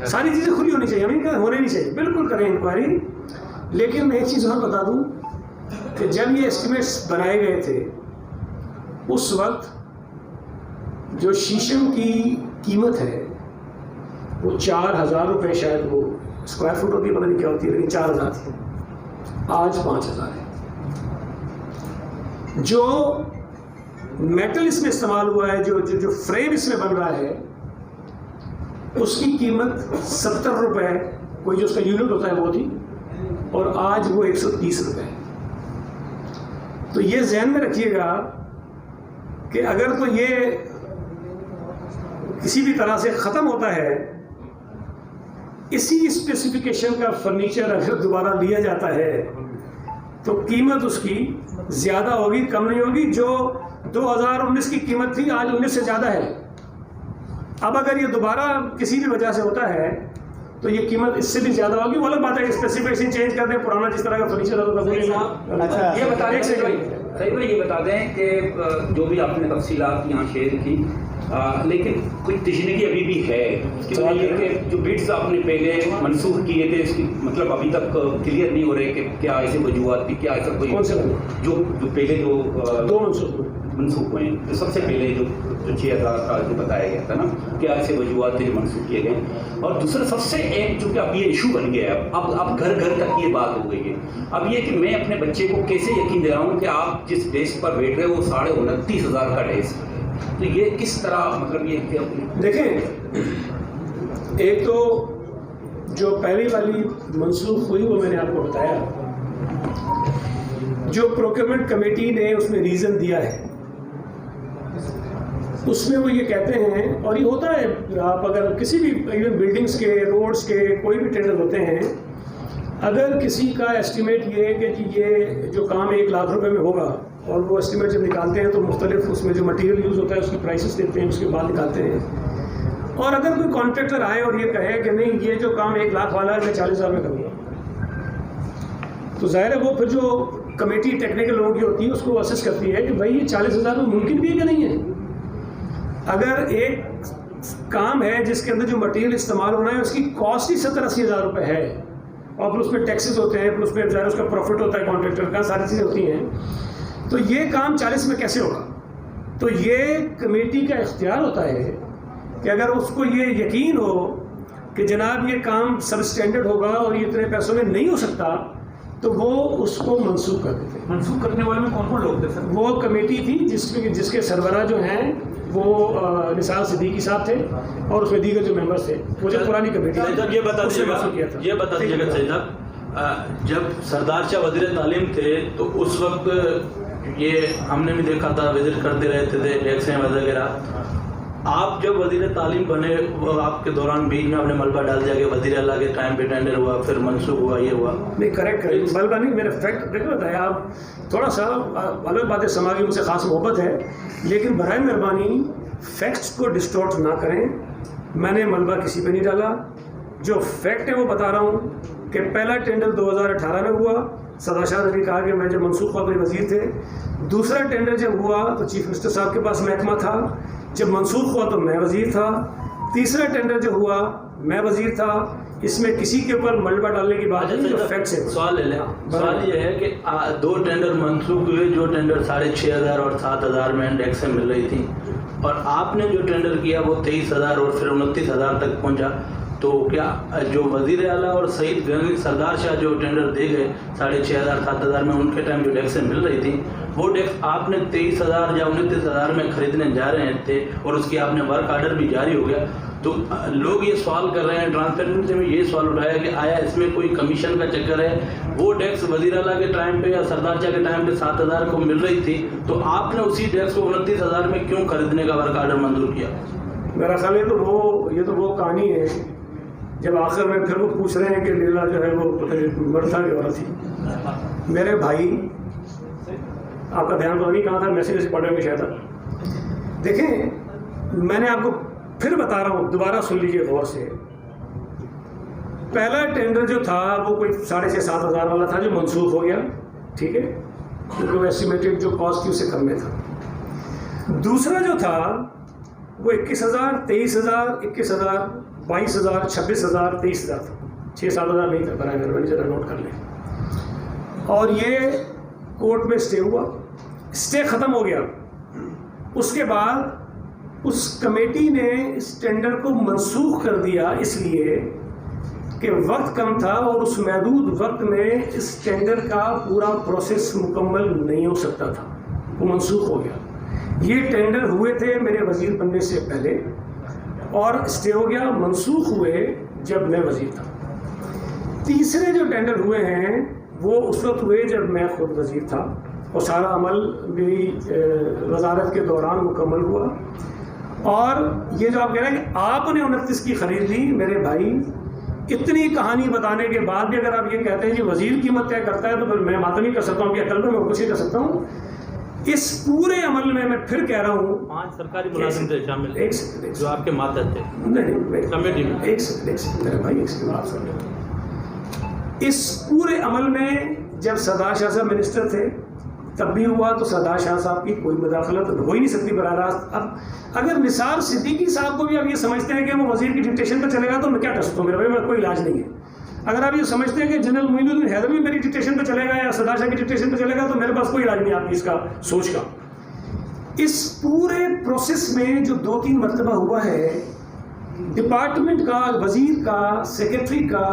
ساری چیزیں کھلی ہونی چاہیے، ہمیں ہونے نہیں چاہیے، بالکل کریں انکوائری۔ لیکن میں ایک چیز اور بتا دوں کہ جب یہ اسٹیمیٹس بنائے گئے تھے اس وقت جو شیشم کی قیمت ہے وہ 4,000 روپے شاید وہ اسکوائر فٹ ہوتی ہے، پتہ نہیں کیا ہوتی ہے، لیکن 4,000 تھی، آج 5,000 ہے۔ جو میٹل اس میں استعمال ہوا ہے، جو فریم اس میں بن رہا ہے اس کی قیمت 70 روپے کوئی جو اس کا یونٹ ہوتا ہے وہ تھی، اور آج وہ 130 روپے ہے۔ تو یہ ذہن میں رکھیے گا کہ اگر تو یہ کسی بھی طرح سے ختم ہوتا ہے، اسی اسپیسیفیکیشن کا فرنیچر اگر دوبارہ لیا جاتا ہے تو قیمت اس کی زیادہ ہوگی، کم نہیں ہوگی۔ جو 2019 کی قیمت تھی آج 19 سے زیادہ ہے۔ اب اگر یہ دوبارہ کسی بھی وجہ سے ہوتا ہے تو یہ قیمت اس سے بھی زیادہ ہوگی۔ وہ الگ بات ہے کہ اسپیسیفکیشن چینج کر دیں، پرانا جس طرح کا فرنیچر اچھا یہ بتا دیں صحیح بھائی، یہ بتا دیں کہ جو بھی آپ نے تفصیلات یہاں شیئر کی، لیکن کچھ تشنگی ابھی بھی ہے کہ جو بٹس آپ نے پہلے منسوخ کیے تھے اس کی مطلب ابھی تک کلیئر نہیں ہو رہے کہ کیا ایسے وجوہات تھی، کیا ایسا کوئی جو پہلے جو 2 منسوخ ہوئے ہیں، تو سب سے پہلے جو 6,000 کا جو بتایا گیا تھا نا، کیا ایسے وجوہات تھے جو منسوخ کیے گئے۔ اور دوسرا سب سے ایک جو کہ اب یہ ایشو بن گیا ہے، اب گھر گھر تک یہ بات ہو گئی ہے، اب یہ کہ میں اپنے بچے کو کیسے یقین دے رہا ہوں کہ آپ جس ڈیسک پر بیٹھ رہے ہو وہ 29,500 کا ڈیسک ہے، تو یہ کس طرح مطلب یہ دیکھیں، ایک تو جو پہلی والی منسوخ ہوئی وہ میں نے آپ کو بتایا، جو پروکیورمنٹ کمیٹی نے اس میں ریزن دیا ہے اس میں وہ یہ کہتے ہیں، اور یہ ہوتا ہے آپ اگر کسی بھی ایون بلڈنگز کے، روڈز کے، کوئی بھی ٹینڈر ہوتے ہیں، اگر کسی کا ایسٹیمیٹ یہ ہے کہ یہ جو کام 1 لاکھ روپے میں ہوگا اور وہ ایسٹیمیٹ جب نکالتے ہیں تو مختلف اس میں جو مٹیریل یوز ہوتا ہے اس کی پرائسز دیتے ہیں، اس کے بعد نکالتے ہیں۔ اور اگر کوئی کانٹریکٹر آئے اور یہ کہے کہ نہیں یہ جو کام 1 لاکھ والا ہے میں 40,000 میں کروں گا، تو ظاہر ہے وہ پھر جو کمیٹی ٹیکنیکل لوگوں کی ہوتی ہے اس کو اسیس کرتی ہے کہ بھائی یہ 40,000 میں ممکن بھی ہے کہ نہیں ہے۔ اگر ایک کام ہے جس کے اندر جو مٹیریل استعمال ہونا ہے اس کی کاسٹ ہی 70-80 ہزار روپے ہے، اور پھر اس میں ٹیکسز ہوتے ہیں، پھر اس میں ظاہر اس کا پروفٹ ہوتا ہے کانٹریکٹر کا، ساری چیزیں ہوتی ہیں، تو یہ کام 40 میں کیسے ہوگا؟ تو یہ کمیٹی کا اختیار ہوتا ہے کہ اگر اس کو یہ یقین ہو کہ جناب یہ کام سب اسٹینڈرڈ ہوگا اور یہ اتنے پیسوں میں نہیں ہو سکتا تو وہ اس کو منسوخ کر دیتے ہیں۔ منسوخ کرنے والے میں کون کون لوگ تھے سر؟ وہ کمیٹی تھی جس کے سربراہ جو ہیں وہ نثار صدیقی صاحب تھے اور اس میں دیگر جو ممبرس تھے، وہ جو پرانی کمیٹی جب یہ بتا دیجیے گا سید صاحب، جب سردار شاہ وزیر تعلیم تھے تو اس وقت یہ ہم نے بھی دیکھا تھا، وزٹ کرتے رہتے تھے ڈیسکیں وغیرہ. آپ جب وزیر تعلیم بنے وہ آپ کے دوران بیچ میں آپ نے ملبہ ڈال دیا کہ وزیر اعلیٰ کے ٹائم پہ ٹینڈر ہوا، پھر منسوخ ہوا، یہ ہوا. نہیں کریکٹ ملبہ نہیں، میرا فیکٹ دیکھ بتایا. آپ تھوڑا سا الگ باتیں سما کی مجھ سے خاص محبت ہے، لیکن برائے مہربانی فیکٹس کو ڈسٹورٹ نہ کریں. میں نے ملبہ کسی پہ نہیں ڈالا. جو فیکٹ ہے وہ بتا رہا ہوں کہ پہلا ٹینڈر 2018 میں ہوا. سدا شاہ نے بھی کہا کہ میں جب منسوخ ہوا تو وزیر تھے. دوسرا ٹینڈر جب ہوا تو چیف منسٹر صاحب کے پاس محکمہ تھا. جب منسوخ ہوا تو میں وزیر تھا. تیسرا ٹینڈر جو ہوا میں وزیر تھا. اس میں کسی کے اوپر ملبہ ڈالنے کی بات نہیں، جو فیکٹس ہے. سوال لے لیں. سوال یہ ہے کہ 2 ٹینڈر منسوخ ہوئے، جو ٹینڈر 6,500 اور 7,000 میں ڈیکسیں مل رہی تھیں، اور آپ نے جو ٹینڈر کیا وہ 23,000 اور پھر 29,000 تک پہنچا. تو کیا جو وزیر اعلیٰ اور سعید گنگی سردار شاہ جو ٹینڈر دے گئے 6,500 7,000 میں، ان کے ٹائم جو ڈیکسیں مل رہی تھیں وہ ڈیکس آپ نے 23,000 یا 29,000 میں خریدنے جا رہے تھے، اور اس کی آپ نے ورک آرڈر بھی جاری ہو گیا. تو لوگ یہ سوال کر رہے ہیں، ٹرانسپیرنسی میں یہ سوال اٹھایا کہ آیا اس میں کوئی کمیشن کا چکر ہے؟ وہ ڈیکس وزیر اعلیٰ کے ٹائم پہ یا سردار شاہ کے ٹائم پہ 7,000 کو مل رہی تھی، تو آپ نے اسی ڈیکس کو 29,000 میں کیوں خریدنے کا ورک آرڈر منظور کیا؟ میرا خیال ہے یہ تو وہ کہانی ہے جب آخر میں پھر وہ پوچھ رہے ہیں کہ لیلا جو ہے وہ مرد تھا کہ عورت تھی. میرے بھائی، آپ کا دھیان تو نہیں کہا تھا، میسیج سے پڑھیں گے شاید. دیکھیں میں نے آپ کو پھر بتا رہا ہوں، دوبارہ سن لیجیے غور سے. پہلا ٹینڈر جو تھا وہ کوئی 6,500-7,000 والا تھا جو منسوخ ہو گیا، ٹھیک ہے، کیونکہ وہ ایسٹیمیٹڈ جو کاسٹ تھی اس سے کم میں تھا. دوسرا جو تھا وہ 21,000 23,000 21,000 22,000 26,000 23,000 تھا. 6-7,000 نہیں تھا. برائے مہربانی ذرا نوٹ کر لیں. اور یہ کورٹ میں اسٹے ہوا، اسٹے ختم ہو گیا. اس کے بعد اس کمیٹی نے اس ٹینڈر کو منسوخ کر دیا، اس لیے کہ وقت کم تھا اور اس محدود وقت میں اس ٹینڈر کا پورا پروسیس مکمل نہیں ہو سکتا تھا. وہ منسوخ ہو گیا. یہ ٹینڈر ہوئے تھے میرے وزیر بننے سے پہلے، اور اسٹے ہو گیا. منسوخ ہوئے جب میں وزیر تھا. تیسرے جو ٹینڈر ہوئے ہیں وہ اس وقت ہوئے جب میں خود وزیر تھا، اور سارا عمل میری وزارت کے دوران مکمل ہوا. اور یہ جو آپ کہہ رہے ہیں کہ آپ نے 29 کی خرید لی، میرے بھائی اتنی کہانی بتانے کے بعد بھی اگر آپ یہ کہتے ہیں کہ وزیر قیمت طے کرتا ہے، تو پھر میں ماتمی کر سکتا ہوں کہ عقل میں کچھ ہی کر سکتا ہوں. اس پورے عمل میں پھر کہہ رہا ہوں 5 سرکاری ملازم تھے شامل، ایک سیکنڈ جو آپ کے ماتحت تھے نہیں کمیٹی میں. ایک سیکنڈ میرے بھائی، ایک سیکنڈ آپ سن لیں. اس پورے عمل میں جب سردار شاہ صاحب منسٹر تھے تب بھی ہوا، تو سردار شاہ صاحب کی کوئی مداخلت ہو ہی نہیں سکتی براہ راست. اب اگر نثار صدیقی صاحب کو بھی آپ یہ سمجھتے ہیں کہ وہ وزیر کی ڈکٹیشن پہ چلے گا تو میں کیا کر سکتا ہوں میرے بھائی، میرا کوئی علاج نہیں ہے. اگر آپ یہ سمجھتے ہیں کہ جنرل معین الدین حیدر بھی میری ڈکٹیشن پہ چلے گا یا سردار شاہ کی ڈکٹیشن پہ چلے گا، تو میرے پاس کوئی علاج نہیں آپ کی اس کا سوچ کا. اس پورے پروسیس میں جو 2-3 مرتبہ ہوا ہے، ڈپارٹمنٹ کا، وزیر کا، سیکرٹری کا،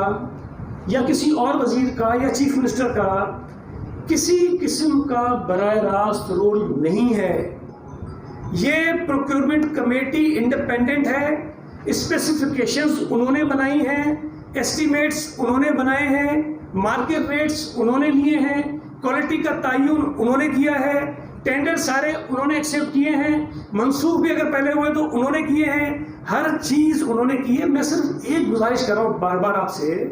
یا کسی اور وزیر کا یا چیف منسٹر کا کسی قسم کا براہ راست رول نہیں ہے. یہ پروکیورمنٹ کمیٹی انڈیپینڈنٹ ہے. اسپیسیفیکیشنز انہوں نے بنائی ہیں، ایسٹیمیٹس انہوں نے بنائے ہیں، مارکیٹ ریٹس انہوں نے لیے ہیں، کوالٹی کا تعین انہوں نے کیا ہے، ٹینڈر سارے انہوں نے ایکسیپٹ کیے ہیں، منسوخ بھی اگر پہلے ہوئے تو انہوں نے کیے ہیں، ہر چیز انہوں نے کی ہے. میں صرف ایک گزارش کر رہا ہوں بار بار آپ سے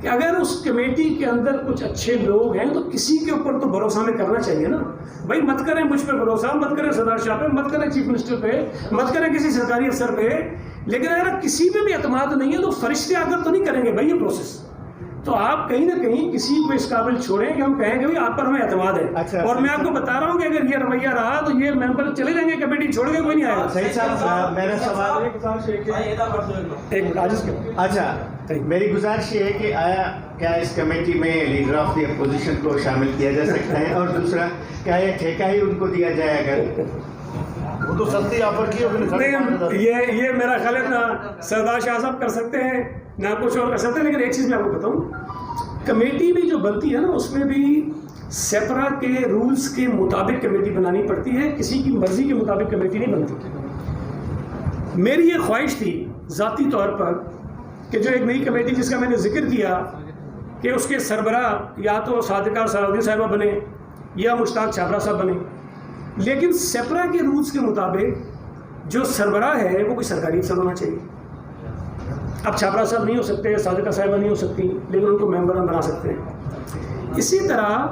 کہ اگر اس کمیٹی کے اندر کچھ اچھے لوگ ہیں تو کسی کے اوپر تو بھروسہ ہمیں کرنا چاہیے نا بھائی. مت کریں مجھ پہ بھروسہ، مت کریں سردار شاہ پہ، مت کریں چیف منسٹر پہ، مت کریں کسی سرکاری افسر پہ. لیکن اگر کسی پہ بھی اعتماد نہیں ہے تو فرشتے آ کر تو نہیں کریں گے بھائی یہ پروسیس. تو آپ کہیں نہ کہیں کسی کو اس قابل چھوڑیں کہ ہم کہیں کہ آپ پر ہمیں اعتماد ہے. اور میں آپ کو بتا رہا ہوں کہ اگر یہ رویہ رہا تو یہ ممبر چلے جائیں گے، کمیٹی چھوڑ کے کوئی نہیں آئے گا. صحیح صاحب، میرا سوال اچھا میری گزارش یہ ہے کہ کیا اس کمیٹی میں لیڈر آف دی اپوزیشن کو شامل کیا جا سکتا ہے؟ اور دوسرا، کیا یہ ٹھیکہ ہی ان کو دیا جائے؟ اگر وہ تو سستی آفر کی یہ میرا خیال ہے نہ سردار شاہ صاحب کر سکتے ہیں نہ کچھ اور کر سکتے ہیں. لیکن ایک چیز میں آپ کو بتاؤں، کمیٹی بھی جو بنتی ہے نا اس میں بھی سیپرا کے رولز کے مطابق کمیٹی بنانی پڑتی ہے، کسی کی مرضی کے مطابق کمیٹی نہیں بنتی. میری یہ خواہش تھی ذاتی طور پر کہ جو ایک نئی کمیٹی جس کا میں نے ذکر کیا کہ اس کے سربراہ یا تو صادقہ صلاح الدین صاحبہ بنے یا مشتاق چھابرا صاحب بنے، لیکن سیپرا کے رولز کے مطابق جو سربراہ ہے وہ کوئی سرکاری افسر ہونا چاہیے. اب چھابرا صاحب نہیں ہو سکتے، صادقہ صاحبہ نہیں ہو سکتی، لیکن ان کو ممبران بنا سکتے ہیں. اسی طرح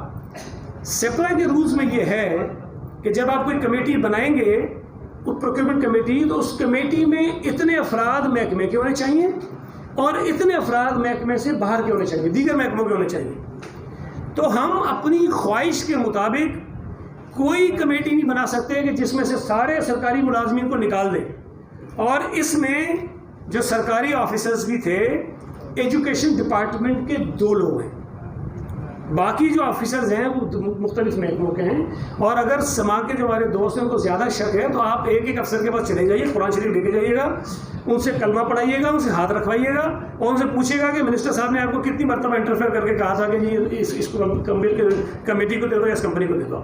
سیپرا کے رولز میں یہ ہے کہ جب آپ کوئی کمیٹی بنائیں گے پروکیورمنٹ کمیٹی، تو اس کمیٹی میں اتنے افراد محکمے کے ہونے چاہیے اور اتنے افراد محکمے سے باہر کے ہونے چاہیے، دیگر محکموں کے ہونے چاہیے. تو ہم اپنی خواہش کے مطابق کوئی کمیٹی نہیں بنا سکتے کہ جس میں سے سارے سرکاری ملازمین کو نکال دیں. اور اس میں جو سرکاری آفیسرز بھی تھے ایجوکیشن ڈپارٹمنٹ کے 2 لوگ ہیں، باقی جو آفیسرز ہیں وہ مختلف محکموں کے ہیں. اور اگر سما کے جو ہمارے دوست ہیں ان کو زیادہ شک ہے تو آپ ایک افسر کے پاس چلے جائیے، قرآن شریف لے کے جائیے گا، ان سے کلمہ پڑھائیے گا، ان سے ہاتھ رکھوائیے گا اور ان سے پوچھے گا کہ منسٹر صاحب نے آپ کو کتنی مرتبہ انٹرفیئر کر کے کہا تھا کہ جی اس کو کمیٹی کو دے دو یا اس کمپنی کو دے دو.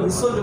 حصو جو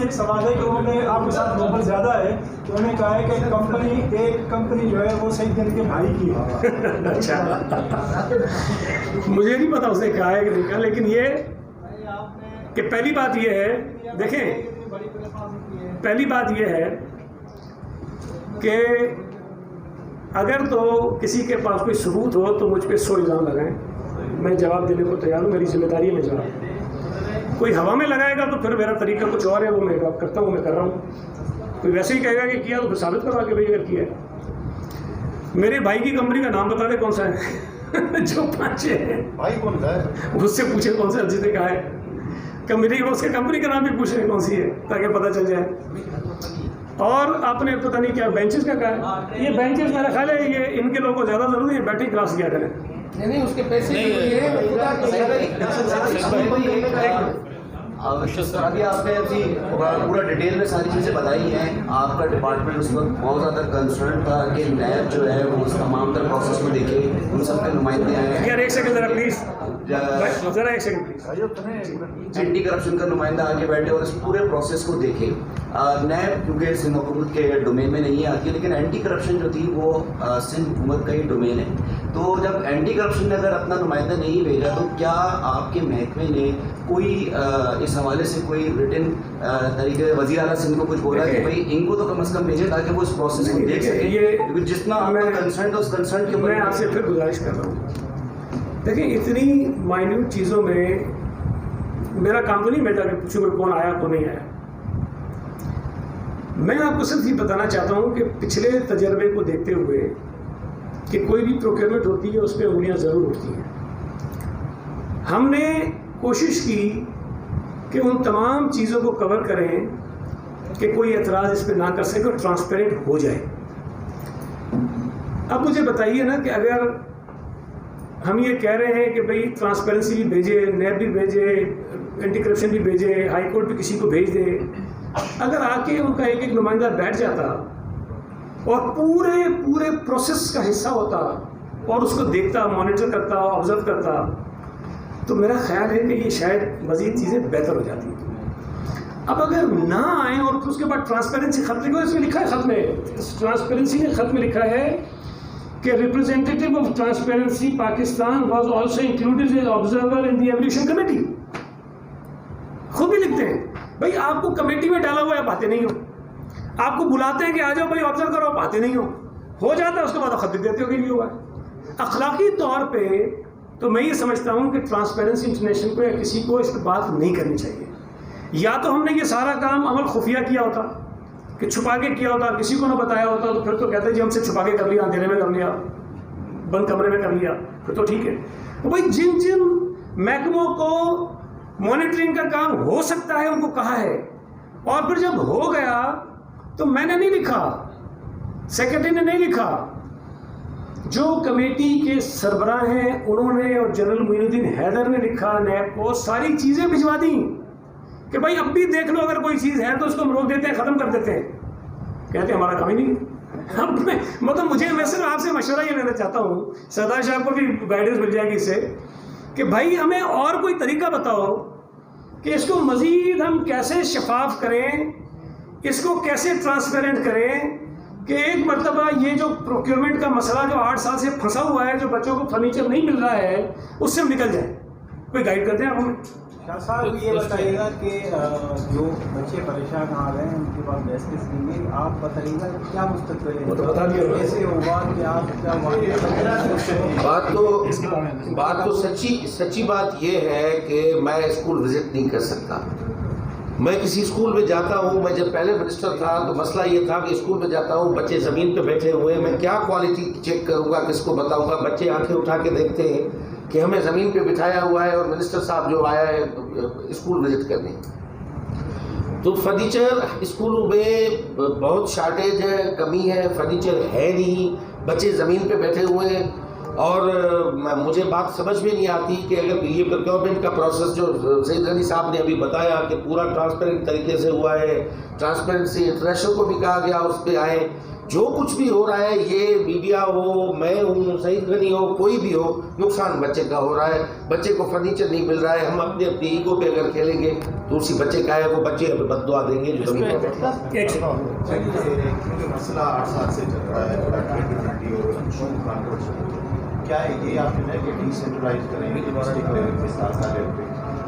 ایک سوال ہے کہ انہوں نے آپ کے ساتھ نوبل زیادہ ہے تو انہوں نے کہا ہے کہ ایک کمپنی جو ہے وہ سعید غنی کے بھائی کی ہے. اچھا مجھے نہیں پتا اس نے کہا ہے کہ نہیں کہا، لیکن یہ کہ پہلی بات یہ ہے، دیکھیں پہلی بات یہ ہے کہ اگر تو کسی کے پاس کوئی ثبوت ہو تو مجھ پہ 100 الزام لگائیں، میں جواب دینے کو تیار ہوں، میری ذمہ داری ہے میں جواب. کوئی ہوا میں لگائے گا تو پھر میرا طریقہ کچھ اور ہے، وہ میں کرتا ہوں، میں کر رہا ہوں. کوئی ویسے ہی کہے گا کہ کیا تو پھر ثابت کروا کہ بھائی اگر کیا ہے. میرے بھائی کی کمپنی کا نام بتا دے کون سا ہے جو 5 ہیں. بھائی کون سا ہے؟ اس سے پوچھے کون سا جس نے کہا ہے کمپنی، اس کے کمپنی کا نام بھی پوچھ رہے کون سی ہے تاکہ پتہ چل جائے. اور آپ نے پتہ نہیں کیا بینچز کا کہا ہے. یہ بینچز میرا خیال ہے یہ ان کے لوگوں کو زیادہ ضروری ہے، بیٹھے کلاس کیا کریں. نہیں اس کے پیسے ابھی آپ نے ابھی پورا ڈیٹیل میں ساری چیزیں بتائی ہیں. آپ کا ڈپارٹمنٹ اس وقت بہت زیادہ کنسرن تھا کہ نیب جو ہے وہ اس تمام تر پروسیس میں دیکھے، ان سب کے نمائندے آئے ہیں. یار ایک سیکنڈ ذرا پلیز، ذرا ایک سیکنڈ پلیز. اینٹی کرپشن کا نمائندہ آ کے بیٹھے اور اس پورے پروسیس کو دیکھے. نیب کیونکہ سندھ حکومت کے ڈومین میں نہیں آتی ہے، لیکن اینٹی کرپشن جو تھی وہ سندھ حکومت کا ہی ڈومین ہے. تو جب اینٹی کرپشن نے اگر اپنا نمائندہ نہیں بھیجا تو کیا آپ کے محکمے نے کوئی اس حوالے سے کوئی ریٹن طریقے وزیر اعلیٰ سندھ کو کچھ بولا کہ بھائی ان کو تو کم از کم بھیجے تاکہ وہ اس پروسیس کو دیکھ سکیں؟ کیونکہ جتنا آپ کا کنسرن اس کنسرن کے میں آپ سے پھر گزارش کر رہا ہوں. دیکھیں اتنی مائنیوٹ چیزوں میں میرا کام تو نہیں بیٹا کہ پوچھوں کہ کون آیا کون نہیں آیا. میں آپ کو صرف یہ بتانا چاہتا ہوں کہ پچھلے تجربے کو دیکھتے ہوئے کہ کوئی بھی پروکیورمنٹ ہوتی ہے اس پہ انگلیاں ضرور ہوتی ہیں. ہم نے کوشش کی کہ ان تمام چیزوں کو کور کریں کہ کوئی اعتراض اس پہ نہ کر سکے اور ٹرانسپیرنٹ ہو جائے. اب مجھے بتائیے نا کہ اگر ہم یہ کہہ رہے ہیں کہ بھئی ٹرانسپیرنسی بھی بھیجے، نیب بھی بھیجے، اینٹی کرپشن بھی بھیجے، ہائی کورٹ بھی کسی کو بھیج دے، اگر آ کے ان کا ایک نمائندہ بیٹھ جاتا اور پورے پروسیس کا حصہ ہوتا اور اس کو دیکھتا، مانیٹر کرتا، آبزرو کرتا، تو میرا خیال ہے کہ یہ شاید مزید چیزیں بہتر ہو جاتی. اب اگر نہ آئیں اور پھر اس کے بعد ٹرانسپیرنسی خط لکھو، اس میں لکھا ہے خط میں، ٹرانسپیرنسی نے خط میں لکھا ہے کہ representative of transparency Pakistan was also included as observer in the evaluation committee. خود بھی لکھتے ہیں بھائی آپ کو کمیٹی میں ڈالا ہوا ہے، باتیں نہیں ہو، آپ کو بلاتے ہیں کہ آ جاؤ بھائی آبزرو کرو، باتیں نہیں ہو جاتا ہے، اس کے بعد خط لکھ دیتے ہو کہ یہ ہوا ہے. اخلاقی طور پہ تو میں یہ سمجھتا ہوں کہ ٹرانسپیرنسی انٹرنیشنل کو یا کسی کو اس پہ بات نہیں کرنی چاہیے. یا تو ہم نے یہ سارا کام عمل خفیہ کیا ہوتا کہ چھپا کے کیا ہوتا، کسی کو نہ بتایا ہوتا، تو پھر تو کہتے ہیں جی ہم سے چھپا کے کر لیا، اندھیرے میں کر لیا، بند کمرے میں کر لیا، پھر تو ٹھیک ہے. بھائی جن محکموں کو مانیٹرنگ کا کام ہو سکتا ہے ان کو کہا ہے، اور پھر جب ہو گیا تو میں نے نہیں لکھا، سیکرٹری نے نہیں لکھا، جو کمیٹی کے سربراہ ہیں انہوں نے اور جنرل معین الدین حیدر نے لکھا نیب کو، ساری چیزیں بھجوا دیں کہ بھائی اب بھی دیکھ لو اگر کوئی چیز ہے تو اس کو ہم روک دیتے ہیں, ختم کر دیتے ہیں. کہتے ہیں ہمارا کام ہی نہیں ہے. اب مطلب میں صرف آپ سے مشورہ یہ لینا چاہتا ہوں, سردار صاحب کو بھی گائیڈنس مل جائے گی اس سے, کہ بھائی ہمیں اور کوئی طریقہ بتاؤ کہ اس کو مزید ہم کیسے شفاف کریں, اس کو کیسے ٹرانسپیرنٹ کریں کہ ایک مرتبہ یہ جو پروکیورمنٹ کا مسئلہ جو 8 سال سے پھنسا ہوا ہے, جو بچوں کو فرنیچر نہیں مل رہا ہے, اس سے ہم نکل جائیں. کوئی گائیڈ کرتے ہیں آپ ہمیں؟ شاہ صاحب یہ بتائیے گا کہ جو بچے پریشان آ رہے ہیں ان کے پاس بیسکس نہیں ہے, آپ بتائیے گا کیا مستقبل ہے, کیسے ہوگا, کیا بات تو سچی بات یہ ہے کہ میں اسکول وزٹ نہیں کر سکتا. میں کسی اسکول میں جاتا ہوں, میں جب پہلے منسٹر تھا تو مسئلہ یہ تھا کہ اسکول میں جاتا ہوں, بچے زمین پہ بیٹھے ہوئے, میں کیا کوالٹی چیک کروں گا, کس کو بتاؤں گا. بچے آنکھیں اٹھا کے دیکھتے ہیں کہ ہمیں زمین پہ بٹھایا ہوا ہے اور منسٹر صاحب جو آیا ہے اسکول وزٹ کرنے. تو فرنیچر اسکولوں میں بہت شارٹیج ہے, کمی ہے, فرنیچر ہے نہیں, بچے زمین پہ بیٹھے ہوئے ہیں. اور مجھے بات سمجھ میں نہیں آتی کہ اگر یہ پروکیورمنٹ کا پروسیس جو سید غنی صاحب نے ابھی بتایا کہ پورا ٹرانسپیرنٹ طریقے سے ہوا ہے, ٹرانسپیرنسی انٹرنیشنل کو بھی کہا گیا اس پہ آئے, جو کچھ بھی ہو رہا ہے, یہ میڈیا ہو, میں ہوں, سید غنی ہو, کوئی بھی ہو, نقصان بچے کا ہو رہا ہے. بچے کو فرنیچر نہیں مل رہا ہے, ہم اپنے ایگو پہ اگر کھیلیں گے تو اسی بچے کا ہے, وہ بچے ہمیں بد دعا دیں گے جو زمین پہ مسئلہ 8 سال سے چل رہا ہے. کیا یہ آپ نے کہ ڈی سینٹرلائز کریں گے ڈسٹرکٹ لیول کے ساتھ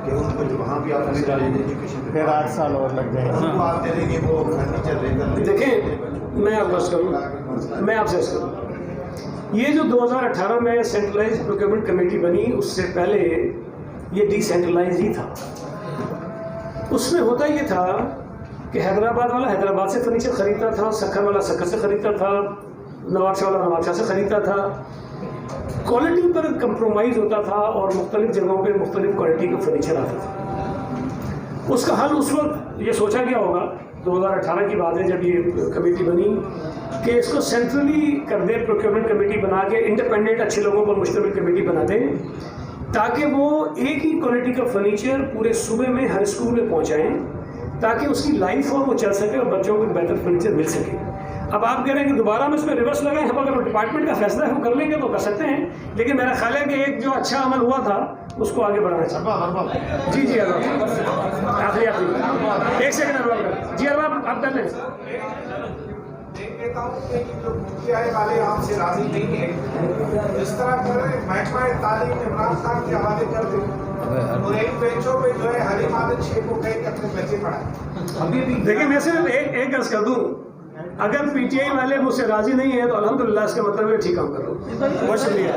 کہ ان کو جو وہاں بھی آپ ایجوکیشن پھر 8 سال اور لگ جائے ان کو آپ دے دیں گے, وہ فرنیچر لے کر دیکھیں میں آپ بس کروں, میں آپ سے اس کروں. یہ جو 2018 میں سینٹرلائز پروکیورمنٹ کمیٹی بنی, اس سے پہلے یہ ڈی سینٹرلائز ہی تھا. اس میں ہوتا یہ تھا کہ حیدرآباد والا حیدرآباد سے فرنیچر خریدتا تھا, سکھر والا سکھر سے خریدتا تھا, نواب شاہ والا نواب شاہ سے خریدتا تھا. کوالٹی پر کمپرومائز ہوتا تھا اور مختلف جگہوں پہ مختلف کوالٹی کا فرنیچر آتا تھا. اس کا حل اس وقت یہ سوچا گیا ہوگا, 2018 کی بات ہے جب یہ کمیٹی بنی, کہ اس کو سینٹرلی کر دے, پروکیورمنٹ کمیٹی بنا کے انڈیپینڈنٹ اچھے لوگوں پر مشتمل کمیٹی بنا دیں, تاکہ وہ ایک ہی کوالٹی کا فرنیچر پورے صوبے میں ہر اسکول میں پہنچائیں, تاکہ اس کی لائف اور وہ چل سکے اور بچوں کو بہتر فرنیچر مل سکے. اب آپ کہہ رہے ہیں کہ دوبارہ ہم اس میں ریورس لگائیں, ہم اگر ڈپارٹمنٹ کا فیصلہ ہے وہ کر لیں گے تو کر سکتے ہیں, لیکن میرا خیال ہے کہ ایک جو اچھا عمل ہوا تھا اس کو آگے بڑھانا چاہیے. جی جی آخری ایک سیکنڈ ارباب, جی ارباب آپ کر لیں. دیکھ لیتا ہوں کہ جو مکھیائے والے آپ سے راضی نہیں ہیں, اس طرح کریں محکمہ تعلیم عمران خان کے حوالے کر دیں اور ایک بینچوں پہ جو ہے حلیم عادل شیخ کو کہیں کہ اپنے بچے پڑھائیں. دیکھیں میں صرف ایک عرض کر دوں, اگر پی ٹی آئی والے مجھ سے راضی نہیں ہیں تو الحمدللہ اس کا مطلب ہے ٹھیک کام کر رہا ہوں. بہت شکریہ.